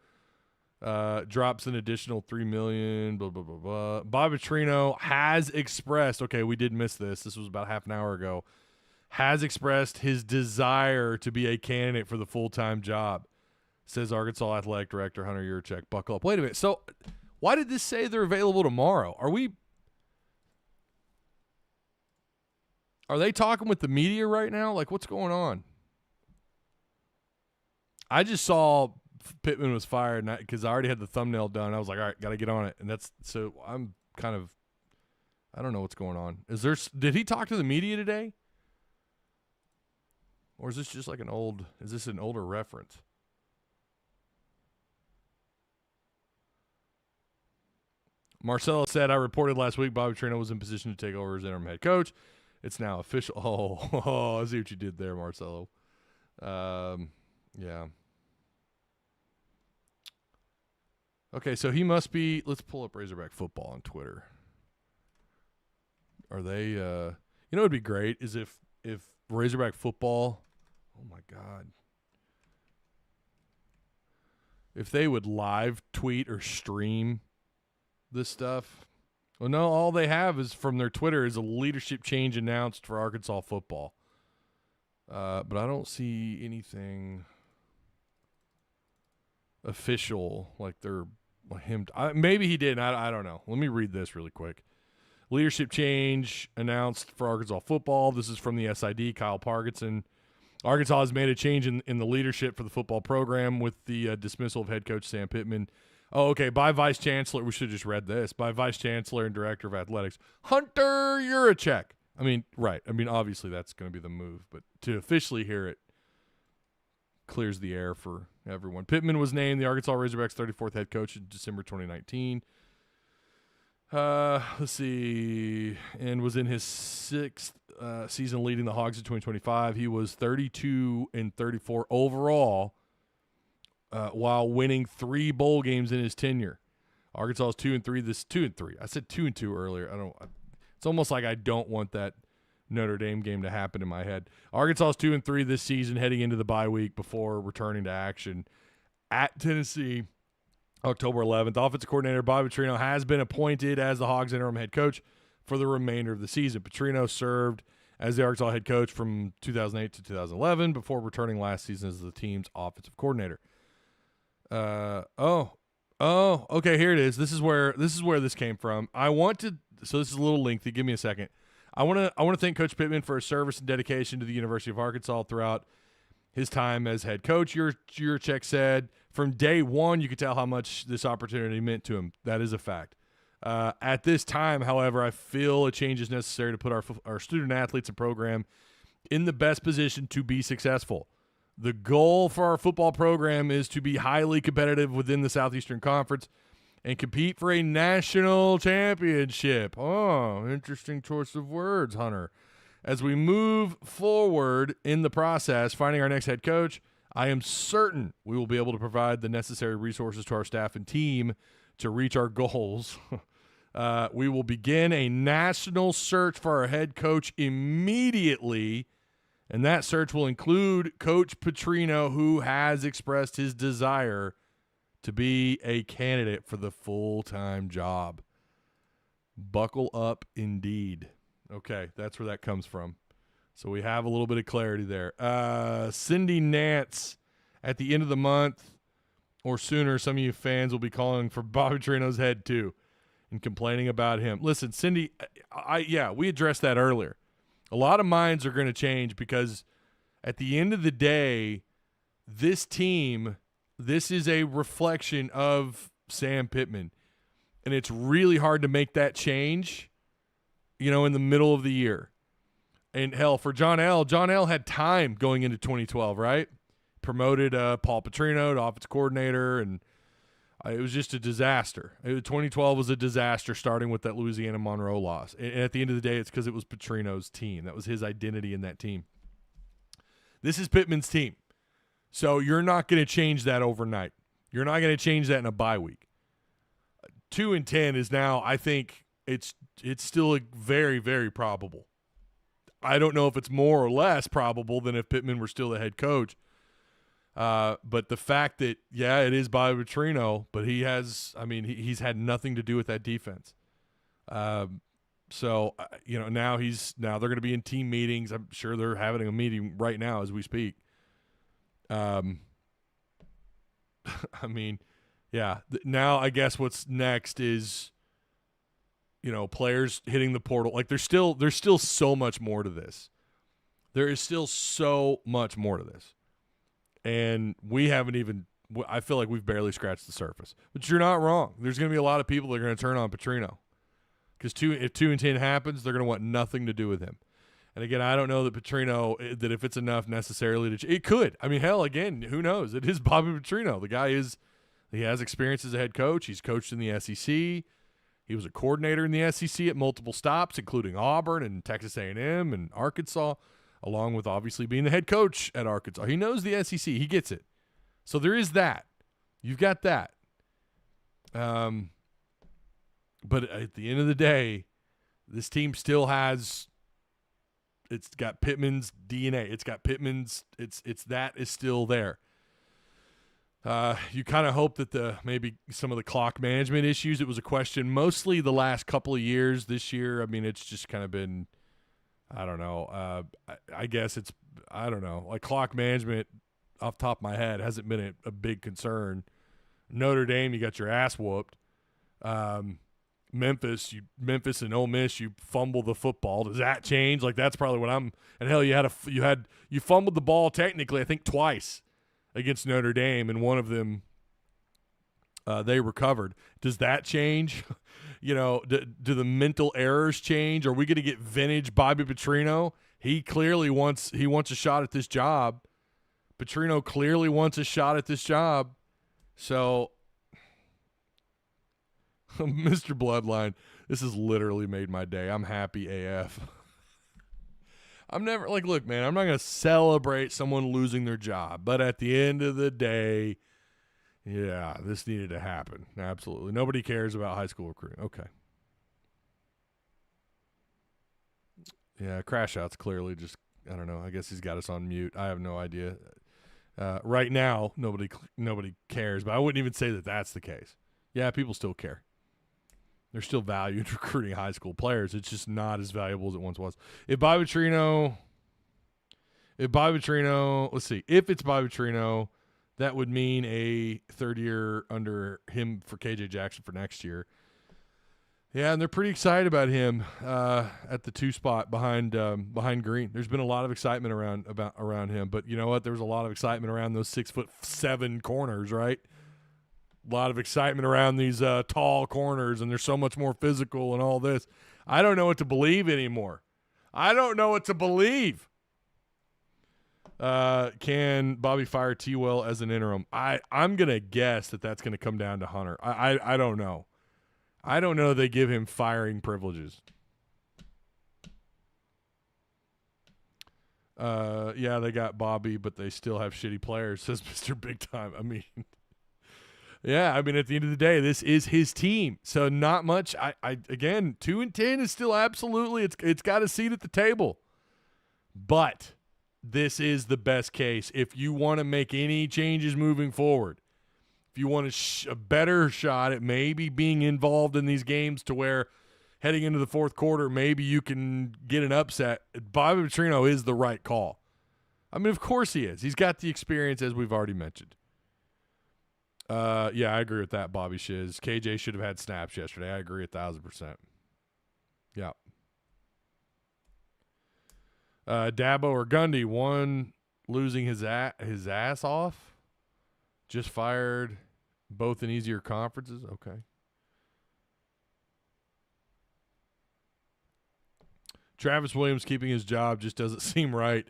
Drops an additional $3 million. Blah blah blah blah. Bob Petrino has expressed. Okay, we did miss this. This was about half an hour ago. Has expressed his desire to be a candidate for the full-time job. Says Arkansas Athletic Director Hunter Yurchek. Buckle up. Wait a minute. So, why did this say they're available tomorrow? Are they talking with the media right now? Like, what's going on? I just saw Pittman was fired because I already had the thumbnail done. I was like, all right, got to get on it. And so I'm kind of, I don't know what's going on. Did he talk to the media today? Or is this just like an older reference? Marcelo said, I reported last week Bobby Petrino was in position to take over as interim head coach. It's now official. Oh, I see what you did there, Marcelo. Yeah. Okay, so he must be. Let's pull up Razorback football on Twitter. Are they? It'd be great is if Razorback football. Oh my God. If they would live tweet or stream this stuff. Well, no, all they have is from their Twitter is a leadership change announced for Arkansas football. But I don't see anything official like they're him. Maybe he did. I don't know. Let me read this really quick. Leadership change announced for Arkansas football. This is from the SID, Kyle Parkinson. Arkansas has made a change in the leadership for the football program with the dismissal of head coach Sam Pittman. Oh, okay. By Vice Chancellor, we should have just read this. By Vice Chancellor and Director of Athletics, Hunter Yurachek. I mean, right. I mean, obviously that's going to be the move, but to officially hear it clears the air for everyone. Pittman was named the Arkansas Razorbacks 34th head coach in December 2019. Let's see. And was in his 6th season leading the Hogs in 2025. He was 32-34 overall while winning 3 bowl games in his tenure. Arkansas is 2-3. This 2-3. I said 2-2 earlier. It's almost like I don't want that Notre Dame game to happen in my head. Arkansas is 2-3 this season, heading into the bye week before returning to action at Tennessee, October 11th. Offensive coordinator Bobby Petrino has been appointed as the Hogs interim head coach for the remainder of the season. Petrino served as the Arkansas head coach from 2008 to 2011 before returning last season as the team's offensive coordinator. Okay, here it is. This is where this came from. So this is a little lengthy. Give me a second. I want to thank Coach Pittman for his service and dedication to the University of Arkansas throughout his time as head coach. Your check said from day one you could tell how much this opportunity meant to him. That is a fact. At this time, however, I feel a change is necessary to put our student athletes and program in the best position to be successful. The goal for our football program is to be highly competitive within the Southeastern Conference and compete for a national championship. Oh, interesting choice of words, Hunter. As we move forward in the process, finding our next head coach, I am certain we will be able to provide the necessary resources to our staff and team to reach our goals. We will begin a national search for our head coach immediately, and that search will include Coach Petrino, who has expressed his desire to be a candidate for the full-time job. Buckle up indeed. Okay, that's where that comes from. So we have a little bit of clarity there. Cindy Nance, at the end of the month or sooner, some of you fans will be calling for Bobby Petrino's head too and complaining about him. Listen, Cindy, we addressed that earlier. A lot of minds are going to change because at the end of the day, this team, this is a reflection of Sam Pittman. And it's really hard to make that change, in the middle of the year. And hell, for John L. had time going into 2012, right? Promoted Paul Petrino to offensive coordinator, and it was just a disaster. 2012 was a disaster, starting with that Louisiana Monroe loss. And at the end of the day, it's because it was Petrino's team. That was his identity in that team. This is Pittman's team. So you're not going to change that overnight. You're not going to change that in a bye week. 2-10 is now, I think, it's still very, very probable. I don't know if it's more or less probable than if Pittman were still the head coach. But the fact that, it is Bobby Petrino, but he's had nothing to do with that defense. So now they're going to be in team meetings. I'm sure they're having a meeting right now as we speak. Now I guess what's next is, players hitting the portal. Like there's still so much more to this. There is still so much more to this. And I feel like we've barely scratched the surface. But you're not wrong. There's going to be a lot of people that are going to turn on Petrino. Because if 2-10 happens, they're going to want nothing to do with him. And again, I don't know that Petrino, that if it's enough necessarily it could. I mean, hell, again, who knows? It is Bobby Petrino. The guy he has experience as a head coach. He's coached in the SEC. He was a coordinator in the SEC at multiple stops, including Auburn and Texas A&M and Arkansas, along with obviously being the head coach at Arkansas. He knows the SEC. He gets it. So there is that. You've got that. But at the end of the day, this team still has – it's got Pittman's DNA. It's got Pittman's – that is still there. You kind of hope that maybe some of the clock management issues, it was a question mostly the last couple of years. This year, I mean, it's just kind of been – I don't know. I guess I don't know. Like clock management off the top of my head hasn't been a big concern. Notre Dame, you got your ass whooped. Memphis and Ole Miss, you fumble the football. Does that change? Like that's probably what and hell, you fumbled the ball technically, I think twice against Notre Dame, and one of them they recovered. Does that change? Do the mental errors change? Are we going to get vintage Bobby Petrino? He clearly wants a shot at this job. Petrino clearly wants a shot at this job. So, Mr. Bloodline, this has literally made my day. I'm happy AF. I'm never look, man, I'm not going to celebrate someone losing their job. But at the end of the day, yeah, this needed to happen. Absolutely. Nobody cares about high school recruiting. Okay. Yeah, Crash Out's clearly just, I don't know. I guess he's got us on mute. I have no idea. Right now, nobody cares, but I wouldn't even say that that's the case. Yeah, people still care. There's still value in recruiting high school players. It's just not as valuable as it once was. If it's Bobby Petrino, that would mean a third year under him for KJ Jackson for next year. Yeah, and they're pretty excited about him at the 2 spot behind Green. There's been a lot of excitement around him, but you know what? There was a lot of excitement around those 6'7" corners, right? A lot of excitement around these tall corners, and they're so much more physical and all this. I don't know what to believe anymore. I don't know what to believe. Can Bobby fire T-Well as an interim? I'm gonna guess that's gonna come down to Hunter. I don't know. I don't know they give him firing privileges. Yeah, they got Bobby, but they still have shitty players, says Mr. Big Time. I mean, yeah, at the end of the day, this is his team. So not much. Again, 2-10 is still absolutely, it's got a seat at the table. But this is the best case. If you want to make any changes moving forward, if you want a better shot at maybe being involved in these games to where heading into the fourth quarter, maybe you can get an upset, Bobby Petrino is the right call. I mean, of course he is. He's got the experience, as we've already mentioned. Yeah, I agree with that, Bobby Shiz. KJ should have had snaps yesterday. I agree 1,000%. Yeah. Dabo or Gundy, one losing his ass off. Just fired, both in easier conferences. Okay. Travis Williams keeping his job just doesn't seem right.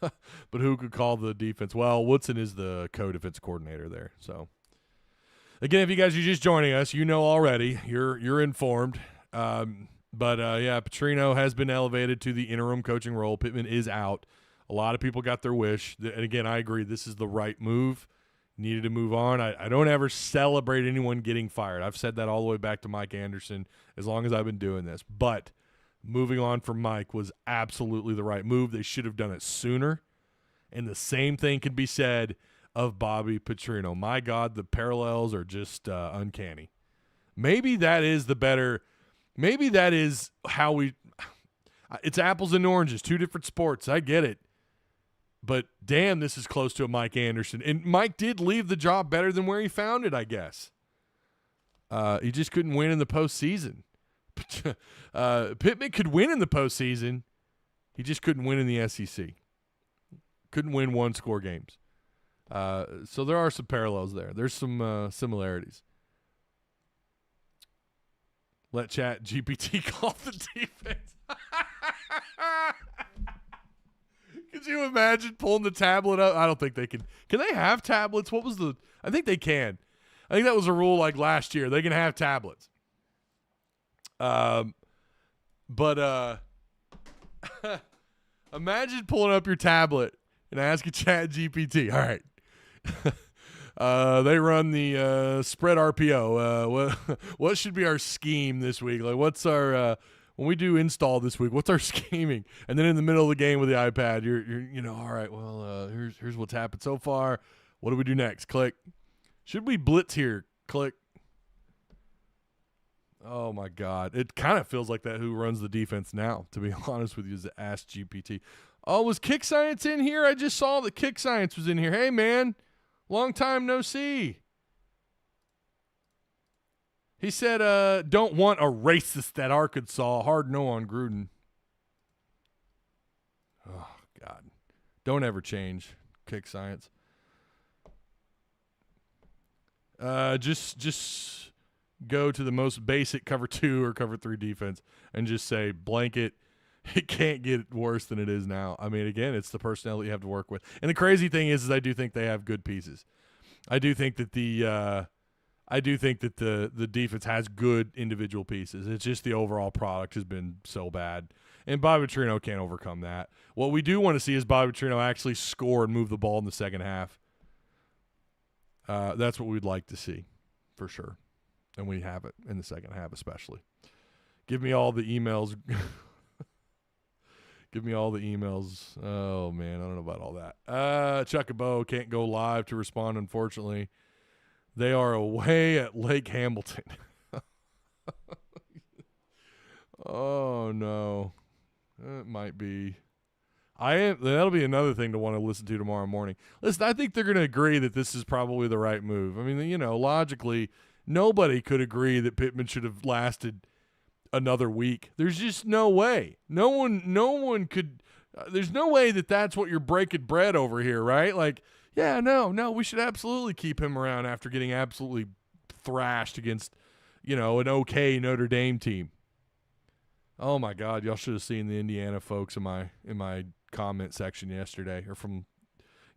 But who could call the defense? Well, Woodson is the co-defense coordinator there. So, again, if you guys are just joining us, you know already. You're informed. Yeah, Petrino has been elevated to the interim coaching role. Pittman is out. A lot of people got their wish. And, again, I agree. This is the right move. Needed to move on. I don't ever celebrate anyone getting fired. I've said that all the way back to Mike Anderson as long as I've been doing this. But moving on from Mike was absolutely the right move. They should have done it sooner. And the same thing can be said of Bobby Petrino. My God, the parallels are just uncanny. Maybe that is how it's apples and oranges, 2 different sports. I get it. But, damn, this is close to a Mike Anderson. And Mike did leave the job better than where he found it, I guess. He just couldn't win in the postseason. Pittman could win in the postseason. He just couldn't win in the SEC. Couldn't win one-score games. So there are some parallels there. There's some similarities. Let Chat GPT call the defense. Could you imagine pulling the tablet up? I don't think they can. Can they have tablets? I think they can. I think that was a rule like last year. They can have tablets. Imagine pulling up your tablet and asking Chat GPT. All right. They run the spread RPO. What should be our scheme this week? Like, what's our when we do install this week? What's our scheming? And then in the middle of the game with the iPad, you're all right. Well, here's what's happened so far. What do we do next? Click. Should we blitz here? Click. Oh my God! It kind of feels like that. Who runs the defense now? To be honest with you, is the Ask GPT. Oh, was Kick Science in here? I just saw that Kick Science was in here. Hey man, long time no see. He said, don't want a racist at Arkansas. Hard no on Gruden. Oh, God. Don't ever change, Kick Science. Just go to the most basic cover 2 or cover 3 defense and just say blanket. It can't get worse than it is now. I mean, again, it's the personnel that you have to work with. And the crazy thing is I do think they have good pieces. I do think that the defense has good individual pieces. It's just the overall product has been so bad. And Bobby Petrino can't overcome that. What we do want to see is Bobby Petrino actually score and move the ball in the second half. That's what we'd like to see, for sure. And we have it in the second half especially. Give me all the emails. Give me all the emails. Oh, man, I don't know about all that. Chuck and Bo can't go live to respond, unfortunately. They are away at Lake Hamilton. Oh, no. It might be. That'll be another thing to want to listen to tomorrow morning. Listen, I think they're going to agree that this is probably the right move. I mean, logically, nobody could agree that Pittman should have lasted another week. There's just no way. No one could. There's no way that that's what you're breaking bread over here, right? Like, yeah, no, we should absolutely keep him around after getting absolutely thrashed against, an okay Notre Dame team. Oh my God, y'all should have seen the Indiana folks in my comment section yesterday or from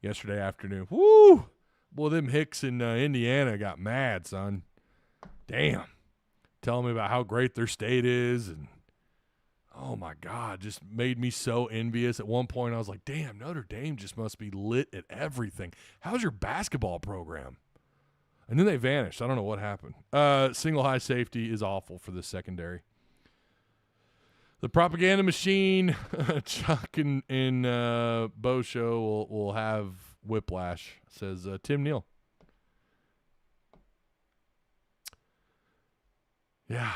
yesterday afternoon. Woo! Boy, them Hicks in Indiana got mad, son. Damn. Telling me about how great their state is, and oh my God, just made me so envious. At one point I was like, damn, Notre Dame just must be lit at everything. How's your basketball program? And then they vanished. I don't know what happened. Single high safety is awful for this secondary. The propaganda machine, Chuck and Bo Show will have whiplash, says Tim Neal. Yeah.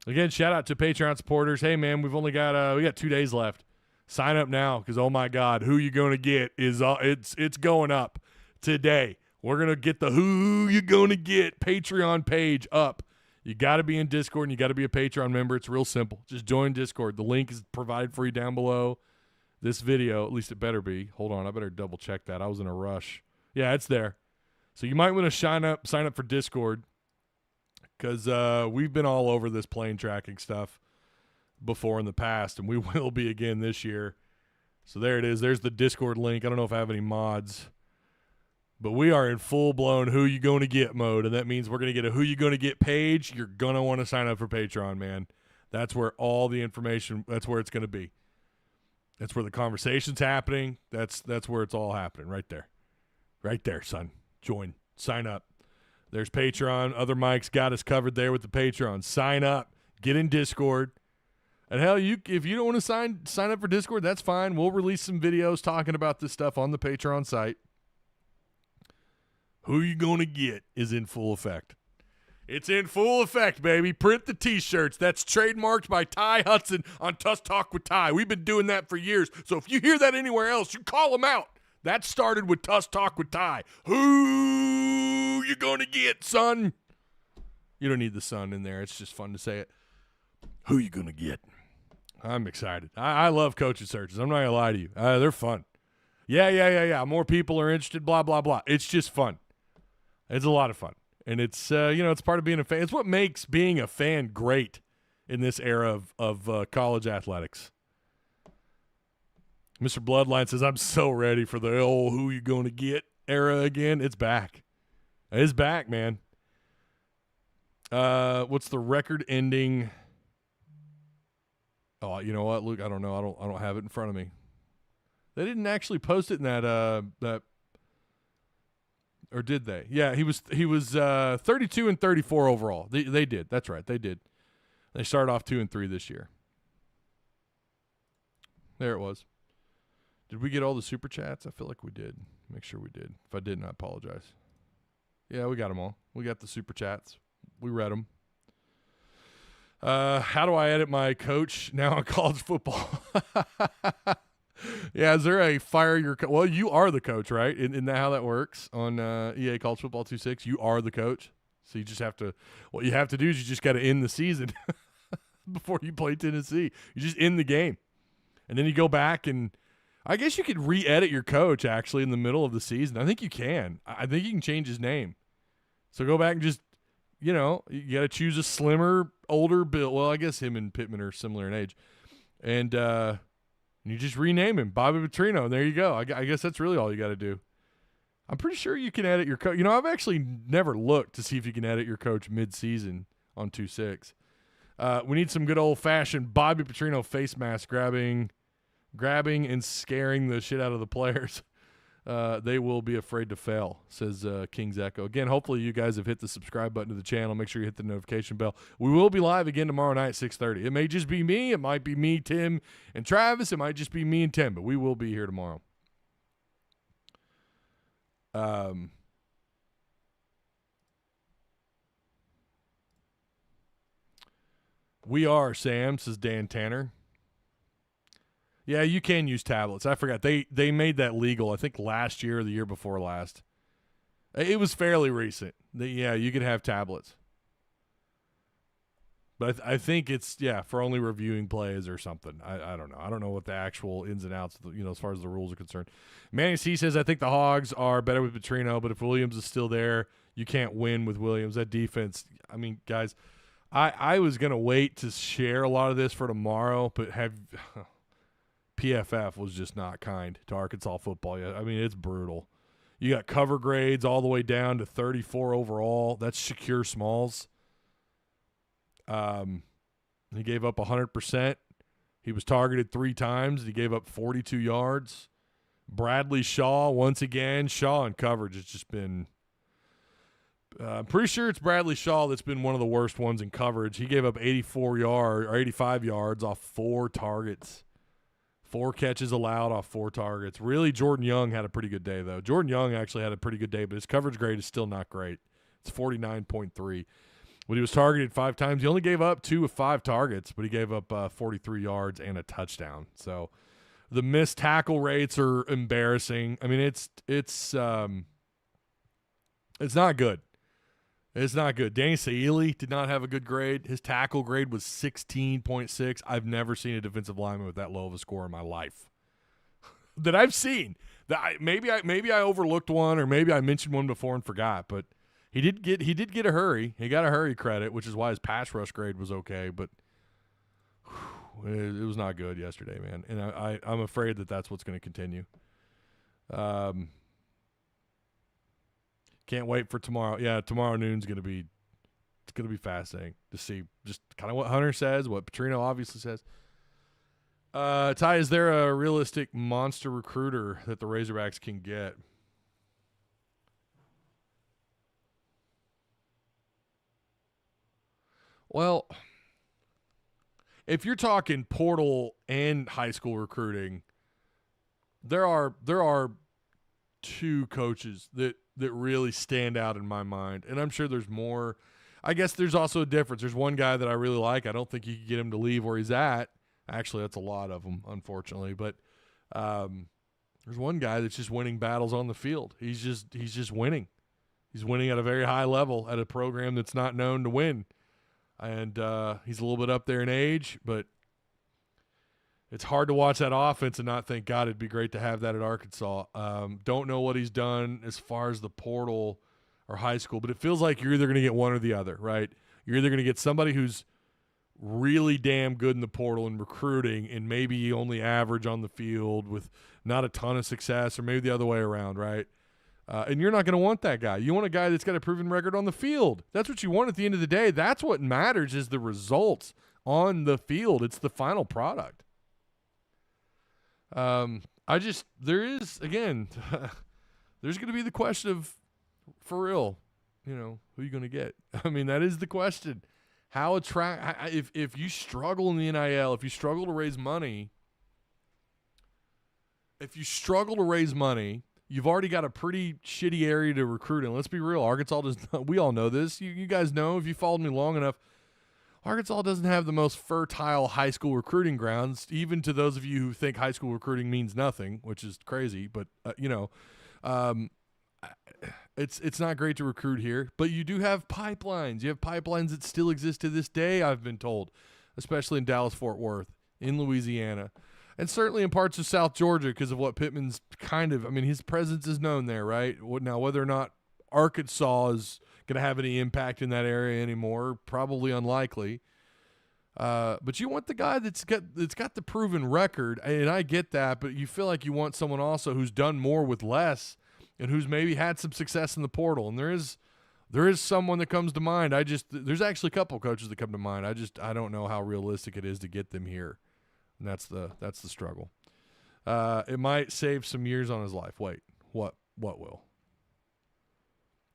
Again, shout out to Patreon supporters. Hey, man, we've only got we got 2 days left. Sign up now because, oh, my God, who you going to get is it's going up today. We're going to get the who you going to get Patreon page up. You got to be in Discord and you got to be a Patreon member. It's real simple. Just join Discord. The link is provided for you down below this video. At least it better be. Hold on. I better double check that. I was in a rush. Yeah, it's there. So you might want to sign up for Discord because we've been all over this plane tracking stuff before in the past, and we will be again this year. So there it is. There's the Discord link. I don't know if I have any mods. But we are in full-blown who you going to get mode, and that means we're going to get a who you going to get page. You're going to want to sign up for Patreon, man. That's where all the information, that's where it's going to be. That's where the conversation's happening. That's where it's all happening right there. Right there, son. Join. Sign up. There's Patreon. Other Mike's got us covered there with the Patreon. Sign up. Get in Discord. And hell, if you don't want to sign up for Discord, that's fine. We'll release some videos talking about this stuff on the Patreon site. Who you gonna get is in full effect. It's in full effect, baby. Print the T-shirts. That's trademarked by Ty Hudson on Tusk Talk with Ty. We've been doing that for years. So if you hear that anywhere else, you call them out. That started with Tusk Talk with Ty. Who you gonna get, son? You don't need the son in there. It's just fun to say it. Who you gonna get? I'm excited. I love coaching searches. I'm not gonna lie to you. They're fun. Yeah. More people are interested, blah, blah, blah. It's just fun. It's a lot of fun. And it's, it's part of being a fan. It's what makes being a fan great in this era of college athletics. Mr. Bloodline says, I'm so ready for the old who you going to get era again. It's back. It's back, man. What's the record ending? Oh, you know what, Luke? I don't know. I don't have it in front of me. They didn't actually post it in that or did they? Yeah, he was 32 and 34 overall. They did. That's right. They did. They started off 2-3 this year. There it was. Did we get all the super chats? I feel like we did. Make sure we did. If I didn't, I apologize. Yeah, we got them all. We got the super chats. We read them. How do I edit my coach now in college football? Yeah, is there a fire your coach? Well, you are the coach, right? Isn't that how that works on EA College Football 2.6? You are the coach. So you just have to – what you have to do is you just got to end the season before you play Tennessee. You just end the game. And then you go back and I guess you could re-edit your coach actually in the middle of the season. I think you can. I think you can change his name. So go back and just, you got to choose a slimmer, older build. Well, I guess him and Pittman are similar in age. And you just rename him Bobby Petrino, and there you go. I guess that's really all you got to do. I'm pretty sure you can edit your coach. I've actually never looked to see if you can edit your coach mid-season on 2-6. We need some good old-fashioned Bobby Petrino face mask grabbing and scaring the shit out of the players. They will be afraid to fail, says King's Echo. Again, hopefully you guys have hit the subscribe button to the channel. Make sure you hit the notification bell. We will be live again tomorrow night at 6:30. It may just be me. It might be me, Tim, and Travis. It might just be me and Tim, but we will be here tomorrow. We are, Sam, says Dan Tanner. Yeah, you can use tablets. I forgot. They made that legal, I think, last year or the year before last. It was fairly recent. Yeah, you can have tablets. But I think it's, for only reviewing plays or something. I don't know. I don't know what the actual ins and outs, as far as the rules are concerned. Manny C says, I think the Hogs are better with Petrino, but if Williams is still there, you can't win with Williams. That defense, guys, I was going to wait to share a lot of this for tomorrow, but PFF was just not kind to Arkansas football yet. It's brutal. You got cover grades all the way down to 34 overall. That's Shakir Smalls. He gave up 100%. He was targeted 3 times. He gave up 42 yards. Bradley Shaw, once again, Shaw in coverage has just been I'm pretty sure it's Bradley Shaw that's been one of the worst ones in coverage. He gave up 85 yards off 4 targets. 4 catches allowed off 4 targets. Really, Jordan Young had a pretty good day, though. Jordan Young actually had a pretty good day, but his coverage grade is still not great. It's 49.3. When he was targeted 5 times, he only gave up 2 of 5 targets, but he gave up 43 yards and a touchdown. So the missed tackle rates are embarrassing. It's not good. It's not good. Danny Saili did not have a good grade. His tackle grade was 16.6. I've never seen a defensive lineman with that low of a score in my life that I've seen. Maybe I overlooked one, or maybe I mentioned one before and forgot. But he did get a hurry. He got a hurry credit, which is why his pass rush grade was okay. But it was not good yesterday, man. And I'm afraid that that's what's going to continue. Can't wait for tomorrow. Yeah, tomorrow noon's going to be fascinating to see just kind of what Hunter says, what Petrino obviously says. Ty, is there a realistic monster recruiter that the Razorbacks can get? Well, if you're talking portal and high school recruiting, there are 2 coaches that really stand out in my mind. And I'm sure there's more. I guess there's also a difference. There's one guy that I really like. I don't think you can get him to leave where he's at. Actually, that's a lot of them, unfortunately. But there's one guy that's just winning battles on the field. He's just winning. He's winning at a very high level at a program that's not known to win. And he's a little bit up there in age, but it's hard to watch that offense and not think, God, it'd be great to have that at Arkansas. Don't know what he's done as far as the portal or high school, but it feels like you're either going to get one or the other, right? You're either going to get somebody who's really damn good in the portal and recruiting and maybe only average on the field with not a ton of success, or maybe the other way around, right? And you're not going to want that guy. You want a guy that's got a proven record on the field. That's what you want at the end of the day. That's what matters, is the results on the field. It's the final product. There's going to be the question of, for real, who are you going to get? That is the question. How if you struggle in the NIL, if you struggle to raise money, you've already got a pretty shitty area to recruit in. Let's be real. Arkansas we all know this. You guys know, if you followed me long enough, Arkansas doesn't have the most fertile high school recruiting grounds, even to those of you who think high school recruiting means nothing, which is crazy. But, it's not great to recruit here. But you do have pipelines. You have pipelines that still exist to this day, I've been told, especially in Dallas-Fort Worth, in Louisiana, and certainly in parts of South Georgia because of what Pittman's his presence is known there, right? Now, whether or not Arkansas is going to have any impact in that area anymore. Probably unlikely. But you want the guy that's got the proven record, and I get that, but you feel like you want someone also who's done more with less and who's maybe had some success in the portal. And there is someone that comes to mind. There's actually a couple coaches that come to mind. I don't know how realistic it is to get them here. And that's the struggle. It might save some years on his life. Wait, what will?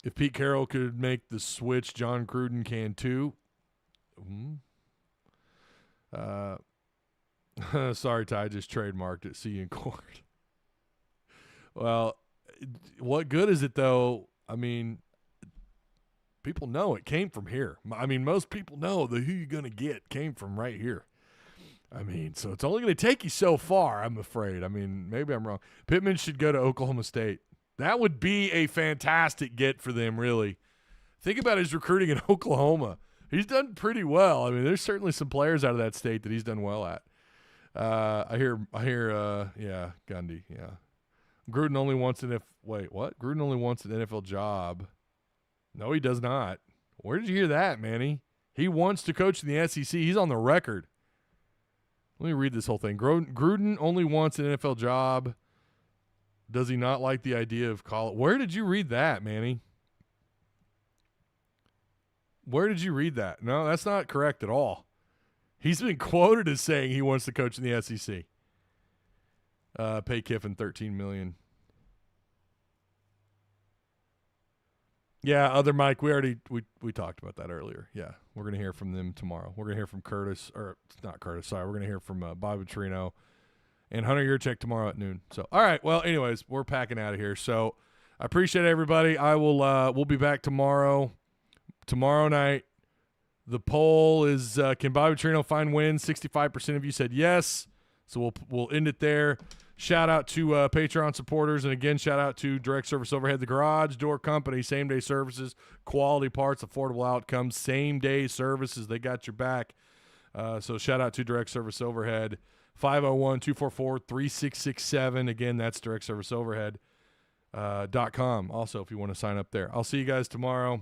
If Pete Carroll could make the switch, John Gruden can too. Sorry, Ty, I just trademarked it. See you in court. Well, what good is it though? I mean, people know it came from here. I mean, most people know that who you're going to get came from right here. I mean, so it's only going to take you so far, I'm afraid. I mean, maybe I'm wrong. Pittman should go to Oklahoma State. That would be a fantastic get for them, really. Think about his recruiting in Oklahoma. He's done pretty well. I mean, there's certainly some players out of that state that he's done well at. I hear, Gundy, yeah. Gruden only wants Gruden only wants an NFL job. No, he does not. Where did you hear that, Manny? He wants to coach in the SEC. He's on the record. Let me read this whole thing. Gruden only wants an NFL job. Does he not like the idea of college? Where did you read that, Manny? Where did you read that? No, that's not correct at all. He's been quoted as saying he wants to coach in the SEC. Pay Kiffin $13 million. Yeah, other Mike, we talked about that earlier. Yeah, we're going to hear from them tomorrow. We're going to hear from we're going to hear from Bobby Petrino and Hunter Yurchek tomorrow at noon. So, all right, well, anyways, we're packing out of here. So, I appreciate everybody. I will we'll be back tomorrow night. The poll is can Bobby Petrino find wins? 65% of you said yes. So, we'll end it there. Shout out to Patreon supporters, and again, shout out to Direct Service Overhead, the Garage Door Company, same-day services, quality parts, affordable outcomes, same-day services. They got your back. So shout out to Direct Service Overhead, 501-244-3667. Again, that's directserviceoverhead.com. Also, if you want to sign up there. I'll see you guys tomorrow.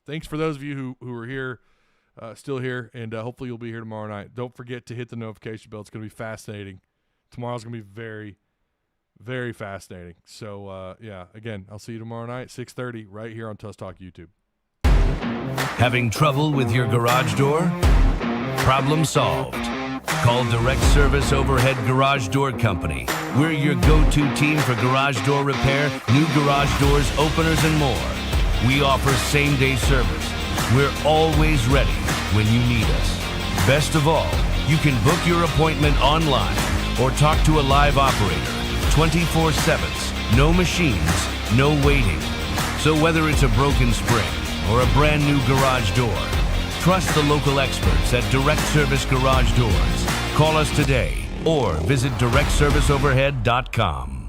Thanks for those of you who are here, still here, and hopefully you'll be here tomorrow night. Don't forget to hit the notification bell. It's going to be fascinating. Tomorrow's going to be very, very fascinating. So, again, I'll see you tomorrow night, 6:30, right here on Tusk Talk YouTube. Having trouble with your garage door? Problem solved. Call Direct Service Overhead Garage Door Company. We're your go-to team for garage door repair, new garage doors, openers, and more. We offer same-day service. We're always ready when you need us. Best of all, you can book your appointment online or talk to a live operator, 24/7, no machines, no waiting. So whether it's a broken spring or a brand new garage door, trust the local experts at Direct Service Garage Doors. Call us today or visit directserviceoverhead.com.